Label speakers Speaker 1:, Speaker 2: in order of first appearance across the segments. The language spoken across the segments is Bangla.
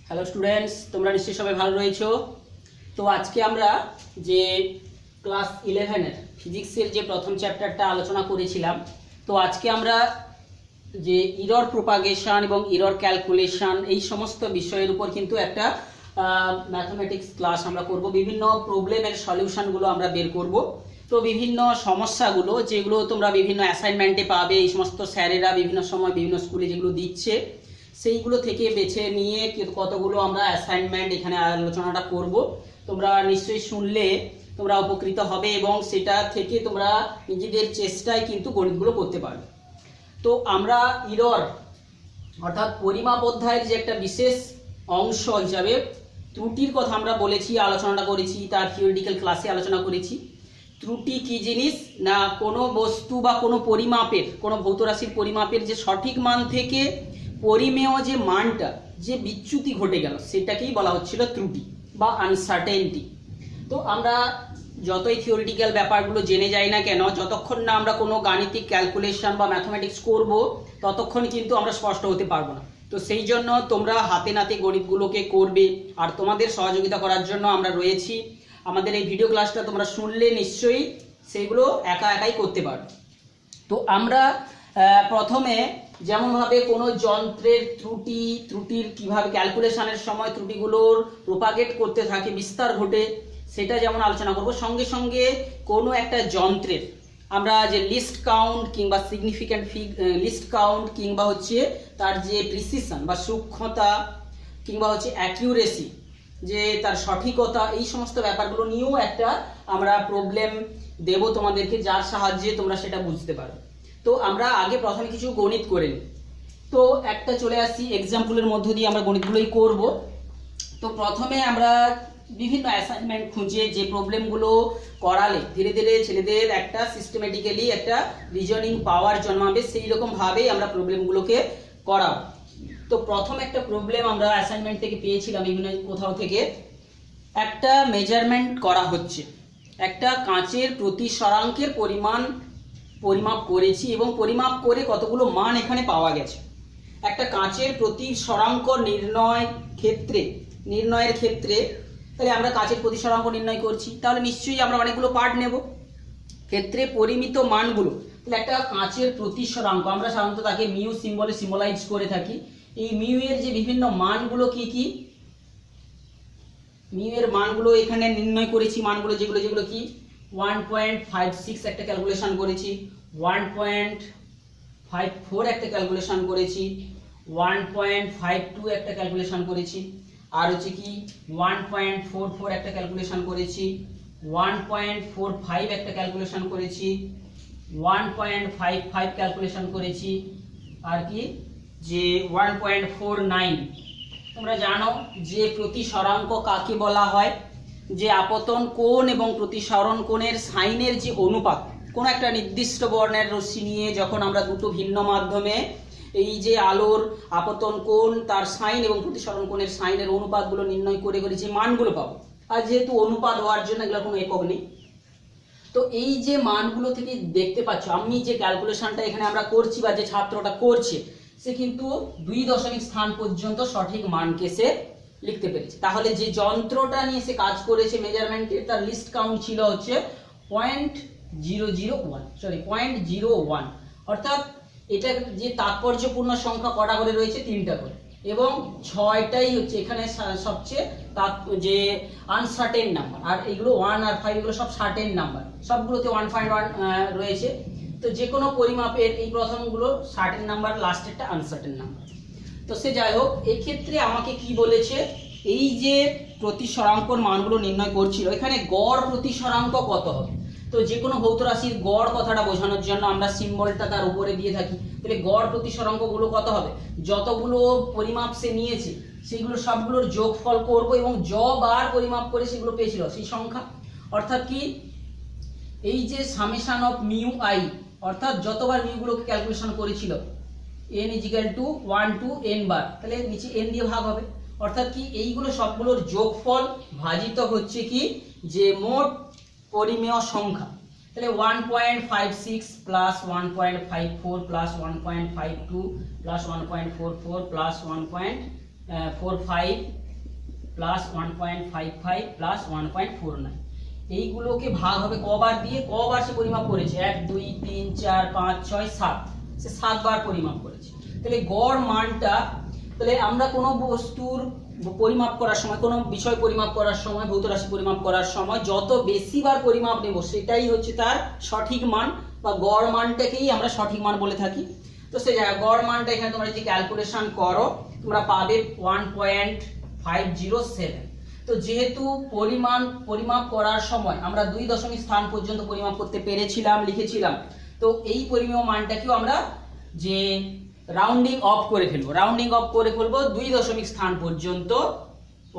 Speaker 1: হ্যালো স্টুডেন্টস, তোমরা নিশ্চয়ই সবাই ভালো রয়েছো। তো আজকে আমরা যে ক্লাস 11-এর ফিজিক্সের যে প্রথম চ্যাপ্টারটা আলোচনা করেছিলাম, তো আজকে আমরা যে ইরর প্রোপাগেশন এবং ইরর ক্যালকুলেশন এই সমস্ত বিষয়ের উপর কিন্তু একটা ম্যাথমেটিক্স ক্লাস আমরা করব। বিভিন্ন প্রবলেমের সলিউশনগুলো আমরা বের করব। তো বিভিন্ন সমস্যাগুলো যেগুলো তোমরা বিভিন্ন অ্যাসাইনমেন্টে পাবে, এই সমস্ত স্যারেরা বিভিন্ন সময় বিভিন্ন স্কুলে যেগুলো দিচ্ছে সেইগুলো থেকে বেছে নিয়ে কতগুলো আমরা অ্যাসাইনমেন্ট এখানে আলোচনাটা করব। তোমরা নিশ্চয়ই শুনলে তোমরা উপকৃত হবে এবং সেটা থেকে তোমরা নিজেদের চেষ্টায় কিন্তু গণিতগুলো করতে পারবে। তো আমরা ইরর অর্থাৎ পরিমাপ অধ্যায়ের যে একটা বিশেষ অংশ হিসাবে ত্রুটির কথা আমরা বলেছি, আলোচনাটা করেছি, তার থিওরিটিক্যাল ক্লাসে আলোচনা করেছি। ত্রুটি কি জিনিস না, কোনো বস্তু বা কোনো পরিমাপের, কোনো ভৌত রাশির পরিমাপের যে সঠিক মান থেকে পরিমেয় যে মানটা যে বিচ্যুতি ঘটে গেল সেটাকেই বলা হচ্ছিল ত্রুটি বা আনসার্টেনটি। তো আমরা যতই থিওরিটিক্যাল ব্যাপারগুলো জেনে যাই না কেন, যতক্ষণ না আমরা কোনো গাণিতিক ক্যালকুলেশন বা ম্যাথমেটিক্স করব ততক্ষণ কিন্তু আমরা স্পষ্ট হতে পারবো না। তো সেই জন্য তোমরা হাতে নাতে গণিতগুলোকে করবে, আর তোমাদের সহযোগিতা করার জন্য আমরা রয়েছি। আমাদের এই ভিডিও ক্লাসটা তোমরা শুনলে নিশ্চয়ই সেগুলো একা একাই করতে পারবে। তো আমরা প্রথমে যেমনভাবে কোনো যন্ত্রের ত্রুটির কিভাবে ক্যালকুলেশনের সময় ত্রুটিগুলোর প্রোপাগেট করতে থাকে, বিস্তার ঘটে, সেটা যেমন আলোচনা করব। সঙ্গে সঙ্গে কোনো একটা যন্ত্রের আমরা যে লিস্ট কাউন্ট কিংবা সিগনিফিক্যান্ট লিস্ট কাউন্ট কিংবা হচ্ছে তার যে প্রিসিশন বা সূক্ষ্মতা কিংবা হচ্ছে অ্যাকিউরেসি, যে তার সঠিকতা, এই সমস্ত ব্যাপারগুলো নিয়েও একটা আমরা প্রবলেম দেব তোমাদেরকে, যার সাহায্যে তোমরা সেটা বুঝতে পারো। তো আমরা আগে প্রথমে কিছু গণিত করে নিই। তো একটা চলে আসছি এক্সাম্পলের মধ্য দিয়ে আমরা গণিতগুলোই করব। তো প্রথমে আমরা বিভিন্ন অ্যাসাইনমেন্ট খুঁজে যে প্রবলেমগুলো করালে ধীরে ধীরে ছেলেদের একটা সিস্টেমেটিক্যালি একটা রিজনিং পাওয়ার জন্মাবে, সেই রকমভাবেই আমরা প্রবলেমগুলোকে করাবো। তো প্রথম একটা প্রবলেম আমরা অ্যাসাইনমেন্ট থেকে পেয়েছিলাম বিভিন্ন কোথাও থেকে। একটা মেজারমেন্ট করা হচ্ছে, একটা কাঁচের প্রতিসরাঙ্কের পরিমাপ করেছি এবং পরিমাপ করে কতগুলো মান এখানে পাওয়া গেছে। একটা কাঁচের প্রতিসরাঙ্ক নির্ণয়ের ক্ষেত্রে তাহলে আমরা কাঁচের প্রতিসরাঙ্ক নির্ণয় করছি, তাহলে নিশ্চয়ই আমরা অনেকগুলো পার্ট নেব। ক্ষেত্রে পরিমিত মানগুলো, তাহলে একটা কাঁচের প্রতিসরাঙ্ক আমরা সাধারণত তাকে মিউ সিম্বলে সিম্বলাইজ করে থাকি। এই মিউ এর যে বিভিন্ন মানগুলো কি কি, মিউ এর মানগুলো এখানে নির্ণয় করেছি। মানগুলো যেগুলো কি 1.56 একটা ক্যালকুলেশন করেছি, 1.54 একটা ক্যালকুলেশন করেছি, 1.52 একটা ক্যালকুলেশন করেছি, আর হচ্ছে কি 1.44 একটা ক্যালকুলেশন করেছি, 1.45 একটা ক্যালকুলেশন করেছি, 1.55 ক্যালকুলেশন করেছি, আর কি যে 1.49। তোমরা জানো যে প্রতিসরাঙ্ক কাকে বলা হয়, যে আপতন কোণ এবং প্রতিসরণ কোণের সাইনের যে অনুপাত, কোনো একটা নির্দিষ্ট বর্ণের রশ্মি নিয়ে যখন আমরা দুটো ভিন্ন মাধ্যমে এই যে আলোর আপতন কোণ, তার সাইন এবং প্রতিসরণ কোণের সাইনের অনুপাতগুলো নির্ণয় করে যে মানগুলো পাবো, আর যেহেতু অনুপাত হওয়ার জন্য এগুলোর কোনো একক নেই, তো এই যে মানগুলো থেকে দেখতে পাচ্ছ আমি যে ক্যালকুলেশনটা এখানে আমরা করছি বা যে ছাত্রটা করছে সে কিন্তু 2 স্থান পর্যন্ত সঠিক মানকে সে লিখতে পেরেছে। তাহলে যে যন্ত্রটা নিয়ে সে কাজ করেছে মেজারমেন্টের, তার লিস্ট কাউন্ট ছিল হচ্ছে 0.01, অর্থাৎ এটা যে তাৎপর্যপূর্ণ সংখ্যা কটা করে রয়েছে, 3টা করে, এবং 6টাই হচ্ছে এখানে সবচেয়ে যে আনসার্টেন নাম্বার, আর এগুলো 1 আর 5 এগুলো সব সার্টেন নাম্বার, সবগুলোতে 1.1 রয়েছে। তো যে কোনো পরিমাপের এই প্রথমগুলো সার্টেন নাম্বার, লাস্টেরটা আনসার্টেন নাম্বার। তো সে যাই হোক, এক্ষেত্রে আমাকে কি বলেছে, এই যে প্রতিসরাঙ্কর মানগুলো নির্ণয় করছিল, এখানে গড় প্রতিসরাঙ্ক কত হবে। তো যে কোনো ভৌত রাশির গড় কথাটা বোঝানোর জন্য আমরা সিম্বলটা তার উপরে দিয়ে থাকি। তাহলে গড় প্রতিসরাঙ্কগুলো কত হবে, যতগুলো পরিমাপ সে নিয়েছে সেগুলো সবগুলোর যোগফল করব এবং যবার পরিমাপ করে সেগুলো পেয়েছিল সেই সংখ্যা, অর্থাৎ কি এই যে সামেশন অফ মিউ আই, অর্থাৎ যতবার মিউগুলোকে ক্যালকুলেশন করেছিল n = 1 to n বার, তাহলে নিচে n দিয়ে ভাগ হবে, অর্থাৎ কি এইগুলো সবগুলোর যোগফল ভাজিত হচ্ছে কি যে মোট পরিমেয় সংখ্যা। তাহলে 1.56 plus 1.54 plus 1.52 plus 1.44 plus 1.49 45 plus 1.55 plus 1.49, এইগুলোকে ভাগ হবে কবার দিয়ে, কবার সে পরিমাপ করেছে, 1 2 3 4 5 6 7, সে 7 বার পরিমাপ করেছে। তাহলে গড় মানটা, তাহলে আমরা কোনো বস্তুর পরিমাপ করার সময়, কোনো বিষয় পরিমাপ করার সময়, ভৌত রাশি পরিমাপ করার সময় যত বেশি বার পরিমাপ নেব সেটাই হচ্ছে তার সঠিক মান, বা গড় মানটাকেই আমরা সঠিক মান বলে থাকি। তো সেই গড় মানটা এখানে তোমরা যদি ক্যালকুলেশন করো তোমরা পাবে 1.507। তো যেহেতু পরিমাপ করার সময় আমরা 2 দশমিক স্থান পর্যন্ত পরিমাপ করতে পেরেছিলাম, লিখেছিলাম, তো এই পরিমেয় মানটাকেও আমরা যে রাউন্ডিং অফ করে ফেলবো, 2 দশমিক স্থান পর্যন্ত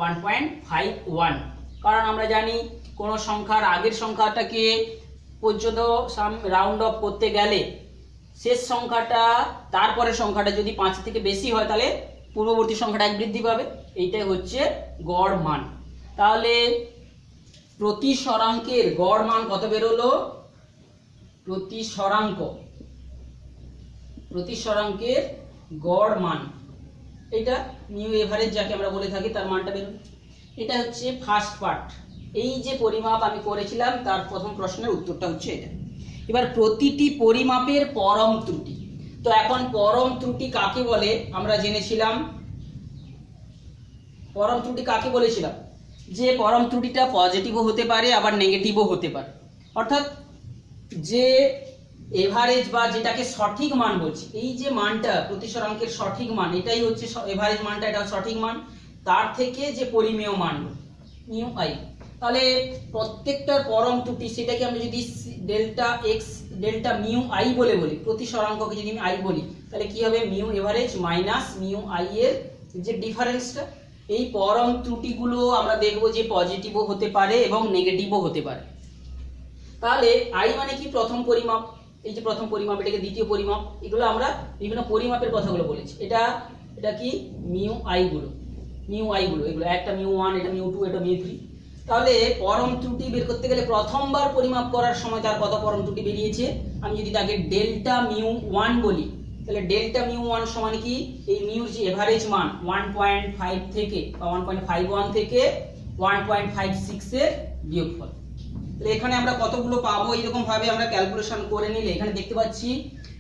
Speaker 1: 1.51। কারণ আমরা জানি কোন সংখ্যার আগের সংখ্যাটাকে পর্যন্ত রাউন্ড অফ করতে গেলে শেষ সংখ্যাটা, তারপরের সংখ্যাটা যদি 5 থেকে বেশি হয় তাহলে পূর্ববর্তী সংখ্যাটা 1 বৃদ্ধি পাবে। এইটাই হচ্ছে গড় মান। তাহলে প্রতি স্বরাঙ্কের গড় মান কত বেরোলো? প্রতি স্বরাঙ্কের গড় মান, এটা নিউ এভারেজ যাকে আমরা বলে থাকি, তার মানটা বেরোলো। এটা হচ্ছে ফার্স্ট পার্ট, এই যে পরিমাপ আমি করেছিলাম তার প্রথম প্রশ্নের উত্তরটা হচ্ছে এটা। এবার প্রতিটি পরিমাপের পরম ত্রুটি। তো এখন পরম ত্রুটি কাকে বলে আমরা জেনেছিলাম। পরম ত্রুটি কাকে বলেছিলাম? যে পরম ত্রুটিটা পজিটিভও হতে পারে আবার নেগেটিভও হতে পারে। অর্থাৎ যে এভারেজ বা যেটাকে সঠিক মান বলছি, এই যে মানটা প্রতি স্বরাঙ্কের সঠিক মান, এটাই হচ্ছে এভারেজ মানটা, এটা সঠিক মান। তার থেকে যে পরিমেয় মান মিউ আই, তাহলে প্রত্যেকটার পরম ত্রুটি সেটাকে আমরা যদি delta x delta mu I বলে বলি, প্রতি স্বরাঙ্ককে যদি আমি আই বলি, তাহলে কি হবে? Mu average minus mu I এর যে ডিফারেন্সটা। এই পরম ত্রুটিগুলো আমরা দেখব যে পজিটিভও হতে পারে এবং নেগেটিভও হতে পারে। তাহলে আই মানে কি? প্রথম পরিমাপ। এই যে প্রথম পরিমাপ, এটাকে দ্বিতীয় পরিমাপ। এগুলো আমরা বিভিন্ন পরিমাপের কথাগুলো বলেছি। এটা কি? মিউ আই গুলো, এগুলো একটা মিউ 1, এটা মিউ 2, এটা মিউ 3। তাহলে পরম ত্রুটি বের করতে গেলে প্রথমবার পরিমাপ করার সময় তার কত পরম ত্রুটি বেরিয়েছে? আমি যদি তাকে ডেল্টা মিউ 1 বলি, তাহলে ডেল্টা মিউ 1 সমান কি? এই মিউর যে এভারেজ মান 1.5 থেকে বা 1.51 থেকে 1.56 এর বিয়োগফল। তাহলে এখানে আমরা কতগুলো পাবো এরকম ভাবে আমরা ক্যালকুলেশন করে নিলে এখানে দেখতে পাচ্ছি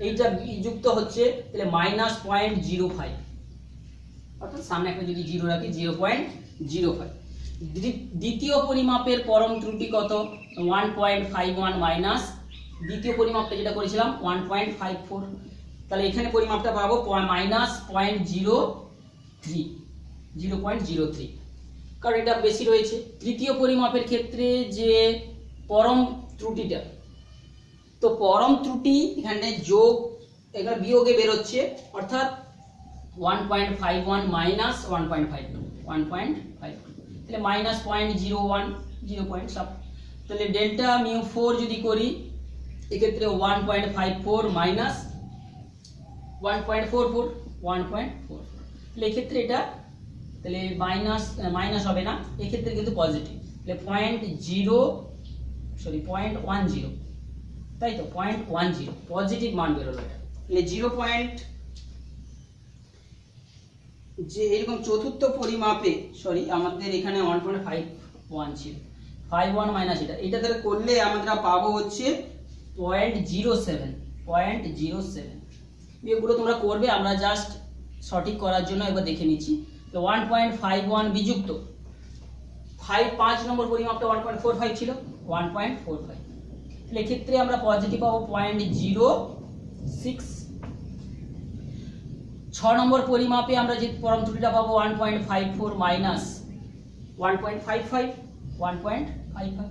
Speaker 1: এইটা যুক্ত হচ্ছে, তাহলে -0.05, অর্থাৎ সামনে একটা যদি 0 রাখি 0.05। দ্বিতীয় পরিমাপের পরম ত্রুটি কত? 1.51 মাইনাস দ্বিতীয় পরিমাপটা যেটা করেছিলাম 1.54। তাহলে এখানে পরিমাপটা পাবো -0.03, কারণ এটা বেশি রয়েছে। তৃতীয় পরিমাপের ক্ষেত্রে যে পরম ত্রুটিটা, তো পরম ত্রুটি এখানে যোগ, এখানে বিয়োগে বেরোচ্ছে, অর্থাৎ 1.51 মাইনাস 1.52, তাহলে -0.01, 0.7। তাহলে ডেল্টা মিউ 4 যদি করি এক্ষেত্রে 1.54 মাইনাস 1.44, তাহলে এক্ষেত্রে এটা, তাহলে মাইনাস হবে না, এক্ষেত্রে কিন্তু পজিটিভ। তাহলে 0.10, তাই তো 0.10 পজিটিভ মান বেরোলো এটা। তাহলে 0. যে এরকম চতুর্থ পরিমাপে, আমাদের এখানে 1.51 ছিল, 51 মাইনাস এটা তাহলে করলে আমরা পাবো হচ্ছে 0.07। এগুলো তোমরা করবে, আমরা জাস্ট সঠিক করার জন্য একবার দেখে নিচ্ছি। তো 1.51 বিযুক্ত 5 নম্বর পরিমাপটা 1.45 ছিল, 1.45, তাহলে এক্ষেত্রে আমরা পজিটিভ পাবো 0.06। 6 নম্বর পরিমাপে আমরা যে পরম ত্রুটিটা পাবো 1.54 মাইনাস 1.55,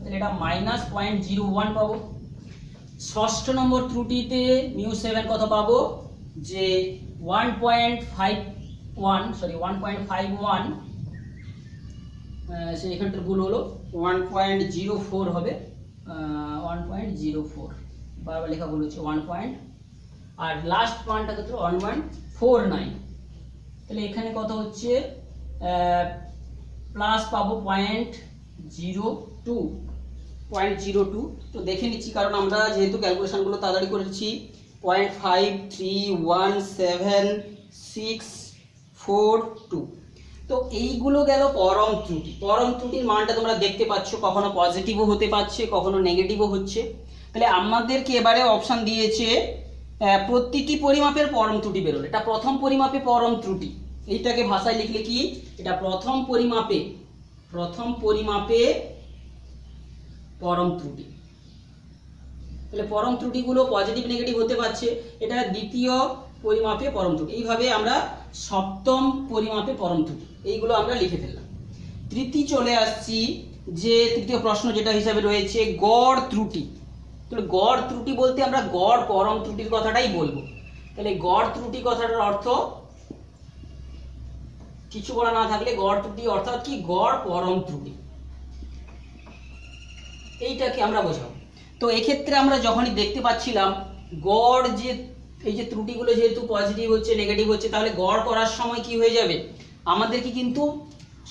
Speaker 1: তাহলে এটা -0.01 পাবো। ষষ্ঠ নম্বর ত্রুটিতে মিউ 7 কত পাবো? যে 1.51, সে এখানটার ভুল হলো, 1.04 হবে, 1.04, বারবার লেখা ভুল হচ্ছে, 1. আর লাস্ট পয়েন্টটা কত? 1.49। তাহলে এখানে কত হচ্ছে? প্লাস পাবো 0.02। তো দেখে নিচ্ছি, কারণ আমরা যেহেতু ক্যালকুলেশনগুলো তাড়াতাড়ি করেছি। 0.531764 2, তো এইগুলো গেল পরম ত্রুটি। পরম ত্রুটির মানটা তোমরা দেখতে পাচ্ছ, কখনো পজিটিভও হতে পারছে, কখনো নেগেটিভও হচ্ছে। তাহলে আমাদেরকে এবারে অপশান দিয়েছে প্রতিটি পরিমাপের পরম ত্রুটি বেরোলো। এটা প্রথম পরিমাপে পরম ত্রুটি, এইটাকে ভাষায় লিখলে কি, এটা প্রথম পরিমাপে পরম ত্রুটি। তাহলে পরম ত্রুটিগুলো পজিটিভ নেগেটিভ হতে পারছে, এটা দ্বিতীয় পরিমাপে পরম ত্রুটি। এইভাবে আমরা সপ্তম পরিমাপে পরম ত্রুটি এইগুলো আমরা লিখে ফেললাম। তৃতীয় চলে আসছি, যে তৃতীয় প্রশ্ন যেটা হিসাবে রয়েছে গড় ত্রুটি। তাহলে গড় ত্রুটি বলতে আমরা গড় পরম ত্রুটির কথাটাই বলবো। তাহলে গড় ত্রুটি কথাটার অর্থ কিছু বলা না থাকলে গড় ত্রুটি অর্থাৎ কি, গড় পরম ত্রুটি, এইটাকে আমরা বোঝাবো। তো এক্ষেত্রে আমরা যখনই দেখতে পাচ্ছিলাম গড় যে এই যে ত্রুটিগুলো যেহেতু পজিটিভ হচ্ছে নেগেটিভ হচ্ছে, তাহলে গড় করার সময় কি হয়ে যাবে, আমাদেরকে কিন্তু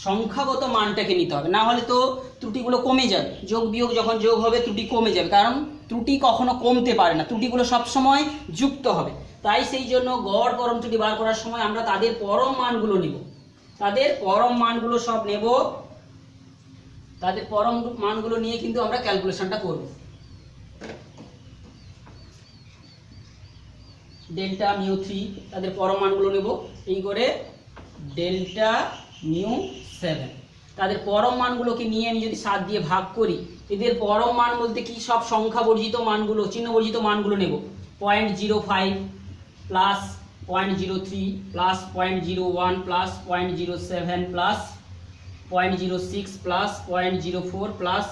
Speaker 1: সংখ্যাগত মানটাকে নিতে হবে, না হলে তো ত্রুটিগুলো কমে যাবে। যোগ বিয়োগ যখন যোগ হবে ত্রুটি কমে যাবে, কারণ ত্রুটি কখনো কমতে পারে না, ত্রুটিগুলো সবসময় যুক্ত হবে। তাই সেই জন্য গড় পরম ত্রুটি বার করার সময় আমরা তাদের পরম মানগুলো নিব, তাদের পরম মানগুলো সব নেব, তাদের পরম মানগুলো নিয়ে কিন্তু আমরা ক্যালকুলেশনটা করব। ডেল্টা মিউ 3 তাদের পরম মানগুলো নেব, এই করে ডেল্টা মিউ 7 তাদের পরম মানগুলোকে নিয়ে আমি যদি 7 দিয়ে ভাগ করি, এদের পরম মান বলতে কি, সব সংখ্যা বর্জিত মানগুলো, চিহ্ন বর্জিত মানগুলো নেব। 0.05 plus 0.03 plus 0.01 plus 0.07 plus 0.06 plus 0.04 plus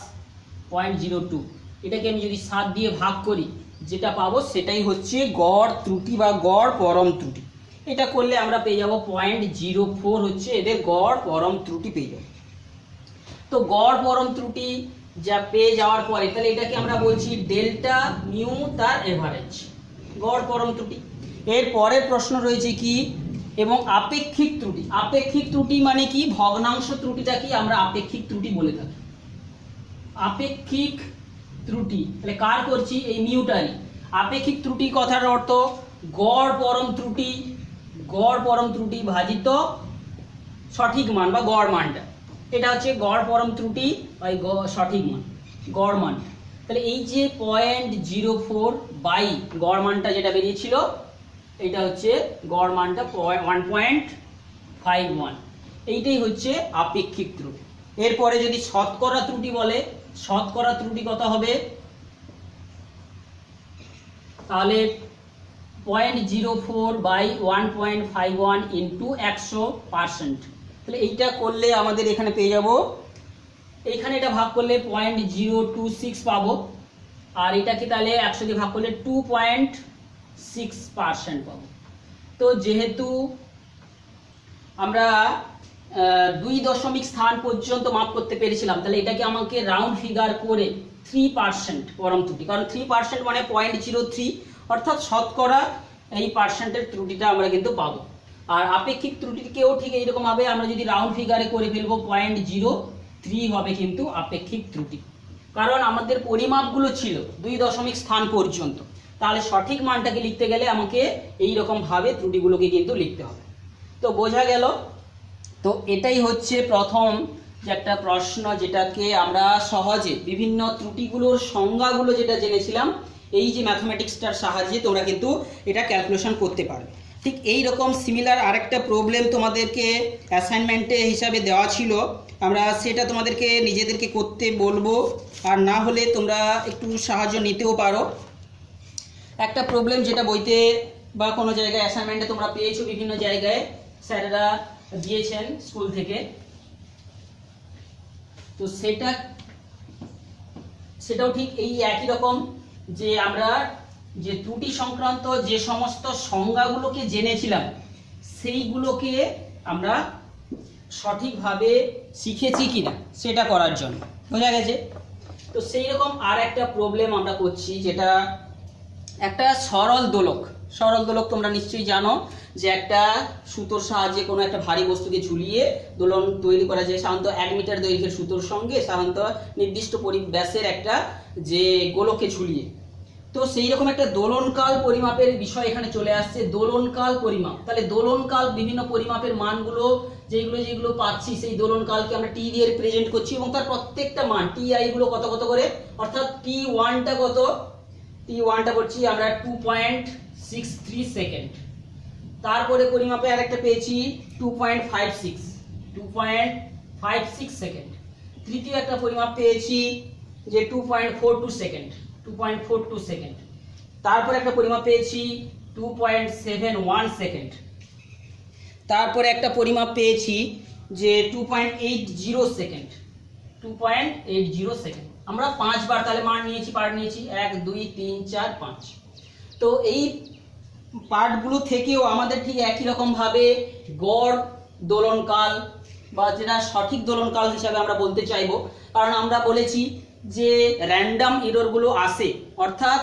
Speaker 1: 0.02, এটাকে আমি যদি 7 দিয়ে ভাগ করি, যেটা পাবো সেটাই হচ্ছে গড় ত্রুটি বা গড় পরম ত্রুটি। এটা করলে আমরা পেয়ে যাব 0.04 হচ্ছে এদের গড় পরম ত্রুটি পেয়ে যাব। তো গড় পরম ত্রুটি যা পেয়ে যাওয়ার পরে, তাহলে এটাকে আমরা বলছি ডেল্টা মিউ তার এভারেজ, গড় পরম ত্রুটি। এর পরের প্রশ্ন রয়েছে কি, এবং আপেক্ষিক ত্রুটি। আপেক্ষিক ত্রুটি মানে কি, ভগ্নাংশ ত্রুটিটা কি আমরা আপেক্ষিক ত্রুটি বলে থাকি। আপেক্ষিক ত্রুটি তাহলে কার করছি, এই মিউটারি। আপেক্ষিক ত্রুটি কথার অর্থ গড় পরম ত্রুটি ভাজিত সঠিক মান বা গড় মানটা, এটা হচ্ছে গড় পরম ত্রুটি বাই সঠিক মান, গড় মান। তাহলে এই যে 0.04 বাই গড় মানটা যেটা বেরিয়েছিল, এইটা হচ্ছে গড় মানটা 1.51, এইটাই হচ্ছে আপেক্ষিক ত্রুটি। এরপরে যদি শতকরা ত্রুটি বলে, শতকরা ত্রুটি কত হবে, তাহলে 0.04 বাই 1.51 ইন্টু 100%। তাহলে এইটা করলে আমাদের এখানে পেয়ে যাব, এইখানে এটা ভাগ করলে 0.026 পাবো, আর এটাকে তাহলে 100 দিয়ে ভাগ করলে 2.6% পাবো। তো যেহেতু আমরা 2 দশমিক স্থান পর্যন্ত মাপ করতে পেরেছিলাম, তাহলে এটাকে আমাকে রাউন্ড ফিগার করে 3% পরম ত্রুটি, কারণ 3% মানে 0.03, অর্থাৎ শতকরা এই পার্সেন্টের ত্রুটিটা আমরা কিন্তু পাবো। আর আপেক্ষিক ত্রুটিকেও ঠিক এইরকম ভাবে আমরা যদি রাউন্ড ফিগারে করে ফেলবো 0.03 হবে কিন্তু আপেক্ষিক ত্রুটি, কারণ আমাদের পরিমাপগুলো ছিল 2 দশমিক স্থান পর্যন্ত। তাহলে সঠিক মানটাকে লিখতে গেলে আমাকে এই রকম ভাবে ত্রুটিগুলোকে কিন্তু লিখতে হবে। তো বোঝা গেল। তো এটাই হচ্ছে প্রথম যে একটা প্রশ্ন, যেটাকে আমরা সহজে বিভিন্ন ত্রুটিগুলোর সংজ্ঞাগুলো যেটা জেনেছিলাম, এই যে ম্যাথমেটিক্সটার সাহায্যে তোমরা কিন্তু এটা ক্যালকুলেশন করতে পারবে। ঠিক এই রকম সিমিলার আরেকটা প্রবলেম তোমাদেরকে অ্যাসাইনমেন্টে হিসাবে দেওয়া ছিল, আমরা সেটা তোমাদেরকে নিজেদেরকে করতে বলবো, আর না হলে তোমরা একটু সাহায্য নিতেও পারো। একটা প্রবলেম যেটা বইতে বা কোনো জায়গায় অ্যাসাইনমেন্টে তোমরা পেয়েছো, বিভিন্ন জায়গায় স্যারেরা দিয়েছেন স্কুল থেকে, তো সেটাও ঠিক এই একই রকম, যে আমরা যে ত্রুটি সংক্রান্ত যে সমস্ত সংজ্ঞাগুলোকে জেনেছিলাম, সেইগুলোকে আমরা সঠিকভাবে শিখেছি কিনা সেটা করার জন্য, বোঝা গেছে। তো সেই রকম আর একটা প্রবলেম আমরা করছি, যেটা একটা সরল দোলক। সরল দোলক তোমরা নিশ্চয়ই জানো, যে একটা সুতোর সাহায্যে কোনো একটা ভারী বস্তুকে ঝুলিয়ে দোলন তৈরি করা যায়। সাধারণত 1 মিটার দৈর্ঘ্যের সুতোর সঙ্গে সাধারণত নির্দিষ্ট ব্যাসের একটা যে গোলককে ঝুলিয়ে, তো সেই রকম একটা দোলনকাল পরিমাপের বিষয় এখানে চলে আসছে, দোলনকাল পরিমাপ। তাহলে দোলনকাল বিভিন্ন পরিমাপের মানগুলো যেগুলো পাচ্ছি সেই দোলনকালকে আমরা টি দিয়ে রিপ্রেজেন্ট করছি এবং তার প্রত্যেকটা মান টি আই গুলো কত কত করে, অর্থাৎ টি ওয়ানটা কত, টি ওয়ানটা করছি আমরা 2.63 সেকেন্ড। তারপরে পরিমাপে আরেকটা পেয়েছি 2.56 সেকেন্ড। তৃতীয় একটা পরিমাপ পেয়েছি যে 2.42 সেকেন্ড। তারপরে একটা পরিমাপ পেয়েছি 2.71 সেকেন্ড। তারপরে একটা পরিমাপ পেয়েছি যে 2.80 সেকেন্ড। আমরা 5 বার তাহলে মান নিয়েছি, পার্ট নিয়েছি 1 2 3 4 5। তো এই পার্টগুলো থেকেও আমাদের ঠিক একই রকম ভাবে গড় দোলনকাল বা যেটা সঠিক দোলনকাল হিসাবে আমরা বলতে চাইবো, কারণ আমরা বলেছি যে র্যান্ডম এররগুলো আসে, অর্থাৎ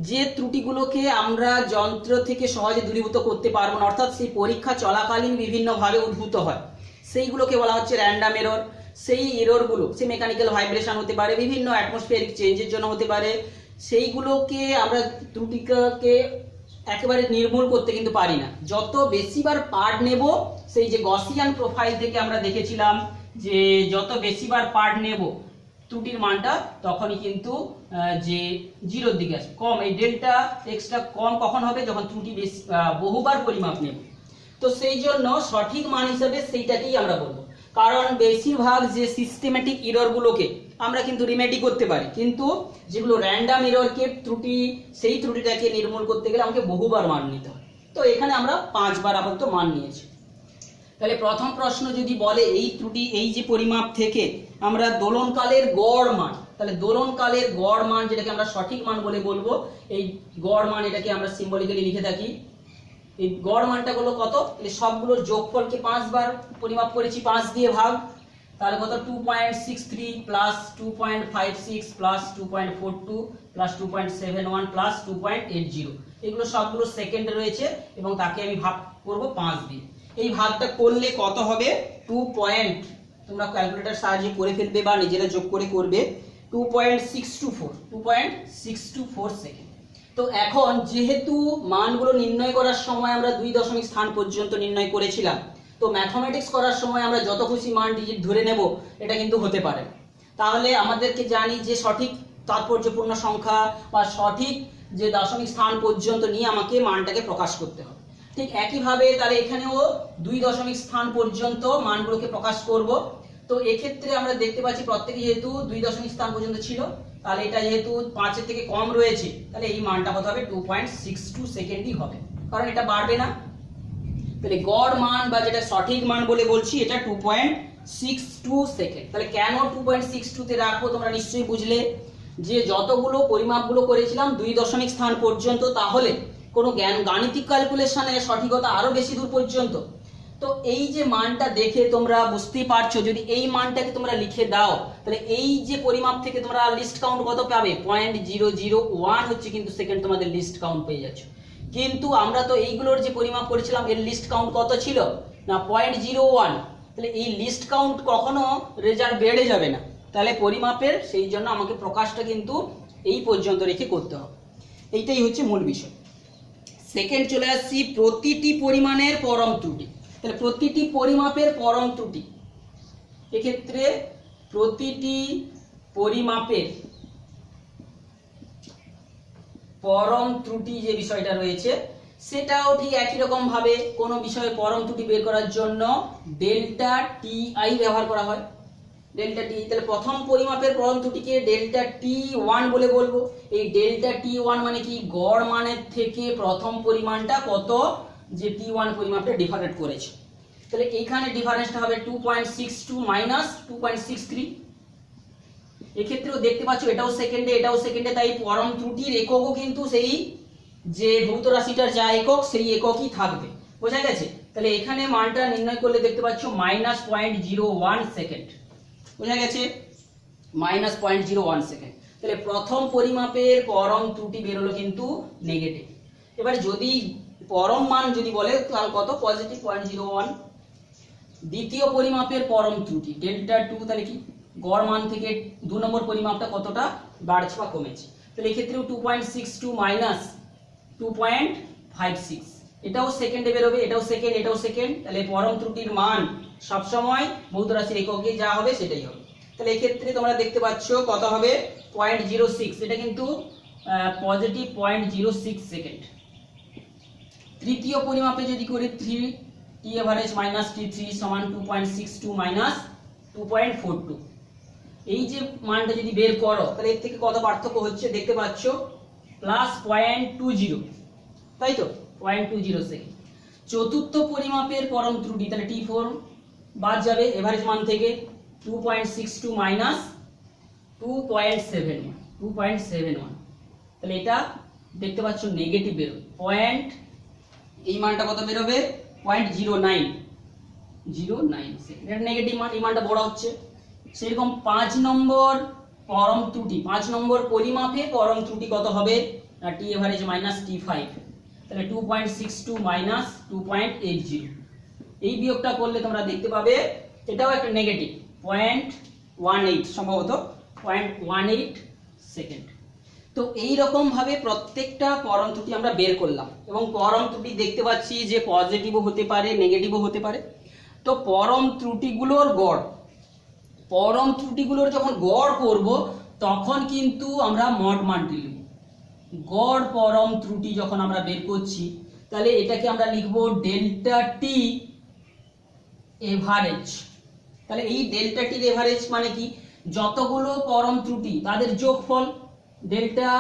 Speaker 1: যে ত্রুটিগুলোকে আমরা যন্ত্র থেকে সহজে দূরীভূত করতে পারবো না, অর্থাৎ সেই পরীক্ষা চলাকালীন বিভিন্নভাবে উদ্ভূত হয়, সেইগুলোকে বলা হচ্ছে র্যান্ডম এরর। সেই এররগুলো সে মেকানিক্যাল ভাইব্রেশন হতে পারে, বিভিন্ন অ্যাটমসফিয়ারিক চেঞ্জের জন্য হতে পারে, সেইগুলোকে আমরা ত্রুটিকে একেবারে নির্মূল করতে কিন্তু পারি না। যত বেশিবার পার্ট নেব, সেই যে গসিয়ান প্রোফাইল থেকে আমরা দেখেছিলাম যে যত বেশিবার পার্ট নেব ত্রুটির মানটা তখনই কিন্তু যে জিরোর দিকে আসবে, কম। এই ডেল্টা এক্সটা কম কখন হবে, যখন ত্রুটি বেশি বহুবার পরিমাপ নেব। তো সেই জন্য সঠিক মান হিসাবে সেইটাকেই আমরা বলবো, কারণ বেশিরভাগ যে সিস্টেমেটিক এররগুলোকে আমরা কিন্তু রিমেডি করতে পারি, কিন্তু যেগুলো র্যান্ডম এররকে ত্রুটি, সেই ত্রুটিটাকে নির্মূল করতে গেলে আমাকে বহুবার মান নিতে হয়। তো এখানে আমরা 5 বার আপাতত মান নিয়েছি। তাহলে প্রথম প্রশ্ন যদি বলে এই ত্রুটি, এই যে পরিমাপ থেকে আমরা দোলনকালের গড় মান, তাহলে দোলনকালের গড় মান যেটাকে আমরা সঠিক মান বলে বলবো, এই গড় মান এটাকে আমরা সিম্বলিক্যালি লিখে থাকি। এই গড় মানটা হলো কত, এই সবগুলোর যোগফলকে 5 বার পরিমাপ করেছি, 5 দিয়ে ভাগ, তাহলে কত 2.63 প্লাস 2.56 প্লাস 2.42 প্লাস 2.71 প্লাস 2.80, এগুলো সবগুলো সেকেন্ডে রয়েছে এবং তাকে আমি ভাগ করব 5 দিয়ে। এই ভাগটা করলে কত হবে, 2 পয়েন্ট, তোমরা ক্যালকুলেটর সাহায্যে করে ফেলবে বা নিজেরা যোগ করে করবে, 2.624 সেকেন্ড। তো এখন যেহেতু মানগুলো নির্ণয় করার সময় আমরা 2 দশমিক স্থান পর্যন্ত নির্ণয় করেছিলাম, তো ম্যাথমেটিক্স করার সময় আমরা যত খুশি মান ডিজিট ধরে নেব এটা কিন্তু হতে পারে। তাহলে আমাদেরকে জানি যে সঠিক তাৎপর্যপূর্ণ সংখ্যা বা সঠিক যে দশমিক স্থান পর্যন্ত নিয়ে আমাকে মানটাকে প্রকাশ করতে হবে। ঠিক একইভাবে তাহলে এখানেও 2 দশমিক স্থান পর্যন্ত মানগুলোকে প্রকাশ করব। তো এক্ষেত্রে আমরা দেখতে পাচ্ছি প্রত্যেকে যেহেতু 2 দশমিক স্থান পর্যন্ত ছিল, তাহলে এটা যেহেতু 5 এর থেকে কম রয়েছে, তাহলে এই মানটা কত হবে, 2.62 সেকেন্ডই হবে, কারণ এটা বাড়বে না। তাহলে গড় মান বা যেটা সঠিক মান বলে বলছি এটা 2.62 সেকেন্ড। তাহলে কেন 2.62 তে রাখবো তোমরা নিশ্চয়ই বুঝলে, যে যতগুলো পরিমাপগুলো করেছিলাম 2 দশমিক স্থান পর্যন্ত, তাহলে কোনো গাণিতিক ক্যালকুলেশনে সঠিকতা আরো বেশি দূর পর্যন্ত। তো এই যে মানটা দেখে তোমরা বুঝতেই পারছো, যদি এই মানটাকে তোমরা লিখে দাও তাহলে এই যে পরিমাপ থেকে তোমরা লিস্ট কাউন্ট কত পাবে, 0.001 হচ্ছে কিন্তু সেকেন্ড তোমাদের লিস্ট কাউন্ট পেয়ে যাচ্ছ। কিন্তু আমরা তো এইগুলোর যে পরিমাপ করেছিলাম এর লিস্ট কাউন্ট কত ছিল না, 0.01। তাহলে এই লিস্ট কাউন্ট কখনো রেজাল্ট বেড়ে যাবে না, তাহলে পরিমাপের সেই জন্য আমাকে প্রকাশটা কিন্তু এই পর্যন্ত রেখে করতে হবে, এইটাই হচ্ছে মূল বিষয়। সেকেন্ড চলে আসছি প্রতিটি পরিমাণের পরম ত্রুটি। তাহলে প্রতিটি পরিমাপের পরম ত্রুটি, এক্ষেত্রে প্রতিটি পরিমাপের পরম ত্রুটি যে বিষয়টা রয়েছে সেটাও ঠিক একই রকম ভাবে কোনো বিষয়ে পরম ত্রুটি বের করার জন্য ডেল্টা টি আই ব্যবহার করা হয়, ডেল্টা টি। তাহলে প্রথম পরিমাপের পরম ত্রুটিকে ডেল্টা টি ওয়ান বলে বলবো। এই ডেল্টা টি ওয়ান মানে কি, গড় মানের থেকে প্রথম পরিমাণটা কত যে টি ওয়ান পরিমাপটা ডিফারেন্ট করেছে। তাহলে এইখানে ডিফারেন্সটা হবে 2.62 মাইনাস 2.63। এক্ষেত্রেও দেখতে পাচ্ছ এটাও সেকেন্ডে এটাও সেকেন্ডে, তাই পরম ত্রুটির এককও কিন্তু সেই যে ভৌত রাশিটার যা একক সেই এককই থাকবে, বোঝা গেছে। তাহলে এখানে মানটা নির্ণয় করলে দেখতে পাচ্ছ -0.01 সেকেন্ড, বোঝা গেছে, -0.01 সেকেন্ড। তাহলে প্রথম পরিমাপের পরম ত্রুটি বেরোলো কিন্তু নেগেটিভ। এবার যদি পরম মান যদি বলে তাহলে কত, পজিটিভ 0.01। দ্বিতীয় পরিমাপের পরম ত্রুটি ডেল্টা টু, তাহলে কি গড় মান থেকে 2 নম্বর পরিমাপটা কতটা বাড়ছে বা কমেছে। তাহলে এক্ষেত্রেও 2.62 মাইনাস 2.56, এটাও সেকেন্ডে বেরোবে, এটাও সেকেন্ড, এটাও সেকেন্ড। তাহলে পরম ত্রুটির মান সবসময় ভৌত রাশির এককে যা হবে সেটাই হবে। তাহলে এক্ষেত্রে তোমরা দেখতে পাচ্ছ কত হবে 0.06, এটা কিন্তু পজিটিভ 0.06 সেকেন্ড। তৃতীয় পরিমাপে যদি করি 3 টি এভারেজ মাইনাস T3 সমান 2.62 মাইনাস 2.42, এই যে মানটা যদি বের করো তাহলে এর থেকে কত পার্থক্য হচ্ছে দেখতে পাচ্ছ, প্লাস 0.20, তাই তো 0.20 সেকেন্ড। চতুর্থ পরিমাপের পরম ত্রুটি, তাহলে T4 বাদ যাবে এভারেজ মান থেকে, 2.62 মাইনাস 2.71, তাহলে এটা দেখতে পাচ্ছ নেগেটিভ বেরোবে, এই মানটা কত বেরোবে 0.09 সেকেন্ড, এটা নেগেটিভ মান, এই মানটা বড় হচ্ছে। সেরকম 5 নম্বর পরম ত্রুটি, 5 নম্বর পরিমাপে পরম ত্রুটি কত হবে, টি এভারেজ মাইনাস T5, তাহলে 2.62 মাইনাস 2.80, এই বিয়োগটা করলে তোমরা দেখতে পাবে এটাও একটা নেগেটিভ 0.18, সম্ভবত 0.18 সেকেন্ড। তো এই রকম ভাবে প্রত্যেকটা পরম ত্রুটি আমরা বের করলাম, এবং পরম ত্রুটি দেখতে পাচ্ছি যে পজিটিভও হতে পারে, নেগেটিভও হতে পারে। তো পরম ত্রুটিগুলোর গড়, পরম ত্রুটিগুলোর যখন গড় করব তখন কিন্তু আমরা মড মানটি লিখব। গড় পরম ত্রুটি যখন আমরা বের করছি তাহলে এটাকে আমরা লিখব ডেল্টা টি এভারেজ। তাহলে এই ডেল্টা টির এভারেজ মানে কি, যতগুলো পরম ত্রুটি তাদের যোগফল, ডেল্টা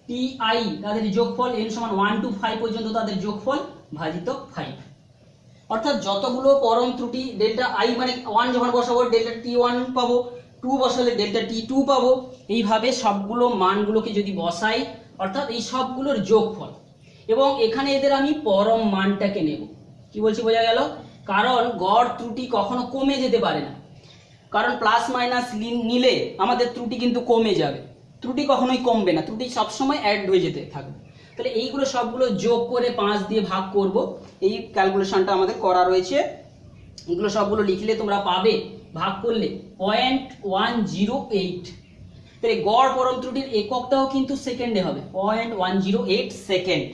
Speaker 1: টি আই তাদের যোগফল, n সমান 1 to 5 পর্যন্ত তাদের যোগফল ভাজিত 5, অর্থাৎ যতগুলো পরম ত্রুটি ডেল্টা আই মানে 1 যখন বসাবো ডেল্টা টি 1 পাবো, 2 বসালে ডেল্টা টি 2 পাবো, এইভাবে সবগুলো মানগুলোকে যদি বসাই অর্থাৎ এই সবগুলোর যোগফল, এবং এখানে এদের আমি পরম মানটাকে নেব। কি বলছি বোঝা গেল? কারণ গড় ত্রুটি কখনো কমে যেতে পারে না, কারণ প্লাস মাইনাস নিলে আমাদের ত্রুটি কিন্তু কমে যাবে, ত্রুটি কখনোই কমবে না, ত্রুটি সবসময় অ্যাড হয়ে যেতে থাকবে। তাহলে এইগুলো সবগুলো যোগ করে 5 দিয়ে ভাগ করব, এই ক্যালকুলেশনটা আমাদের করা রয়েছে। এগুলো সবগুলো লিখলে তোমরা পাবে ভাগ করলে 0.108। তাহলে গড় পরম ত্রুটির এককটাও কিন্তু সেকেন্ডে হবে, 0.108 সেকেন্ড।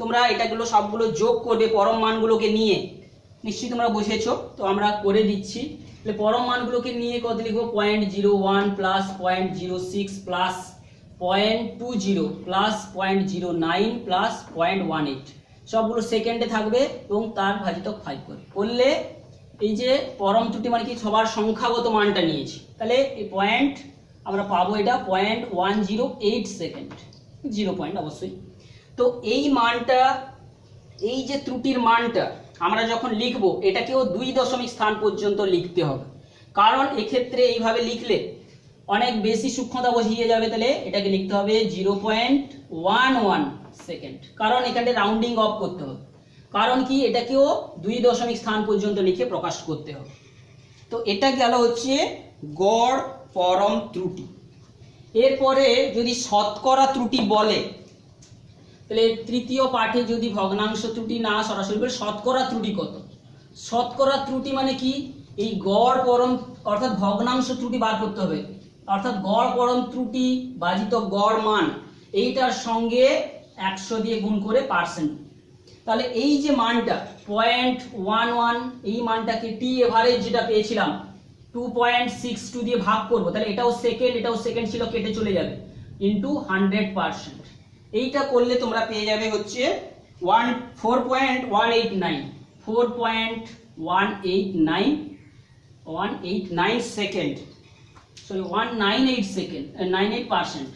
Speaker 1: তোমরা এটাগুলো সবগুলো যোগ করবে পরম মানগুলোকে নিয়ে, নিশ্চয়ই তোমরা বুঝেছো, তো আমরা করে দিচ্ছি। তাহলে পরম মানগুলোকে নিয়ে কত লিখবো, 0.01 প্লাস 0.06 প্লাস 0.20 প্লাস 0.09 প্লাস 0.18, সবগুলো সেকেন্ডে থাকবে এবং তার ভাজিতক 5 করলে এই যে পরম ত্রুটি মানে কি সবার সংখ্যাগত মানটা নিয়েছি, তাহলে এই পয়েন্ট আমরা পাবো এটা 0.108 সেকেন্ড, 0 পয়েন্ট অবশ্যই। তো এই মানটা, এই যে ত্রুটির মানটা আমরা যখন লিখব এটাকেও 2 দশমিক স্থান পর্যন্ত লিখতে হবে, কারণ এক্ষেত্রে এইভাবে লিখলে অনেক বেশি সূক্ষ্মতা বসিয়ে যাবে। তাহলে এটাকে লিখতে হবে 0.11 সেকেন্ড, কারণ এখানে রাউন্ডিং অফ করতে হবে, কারণ কি এটাকেও 2 দশমিক স্থান পর্যন্ত লিখে প্রকাশ করতে হবে। তো এটা গেল হচ্ছে গড় পরম ত্রুটি। এরপরে যদি শতকরা ত্রুটি বলে, তাহলে তৃতীয় পাঠে যদি ভগ্নাংশ ত্রুটি না সরাসরি বলে শতকরা ত্রুটি কত, শতকরা ত্রুটি মানে কি, এই গড় পরম অর্থাৎ ভগ্নাংশ ত্রুটি বার করতে হবে, অর্থাৎ গড় পরম ত্রুটি ভাজিত গড় মান, এইটার সঙ্গে 100 দিয়ে গুণ করে পার্সেন্ট। তাহলে এই যে মানটা 0.11, এই মানটাকে টি এভারেজ যেটা পেয়েছিলাম 2.62 দিয়ে ভাগ করব, তাহলে এটাও সেকেন্ড ছিল, কেটে চলে যাবে, ইন্টু 100%। এইটা করলে তোমরা পেয়ে যাবে হচ্ছে 4.189 সেকেন্ড, সরি 198 সেকেন্ড, 98%।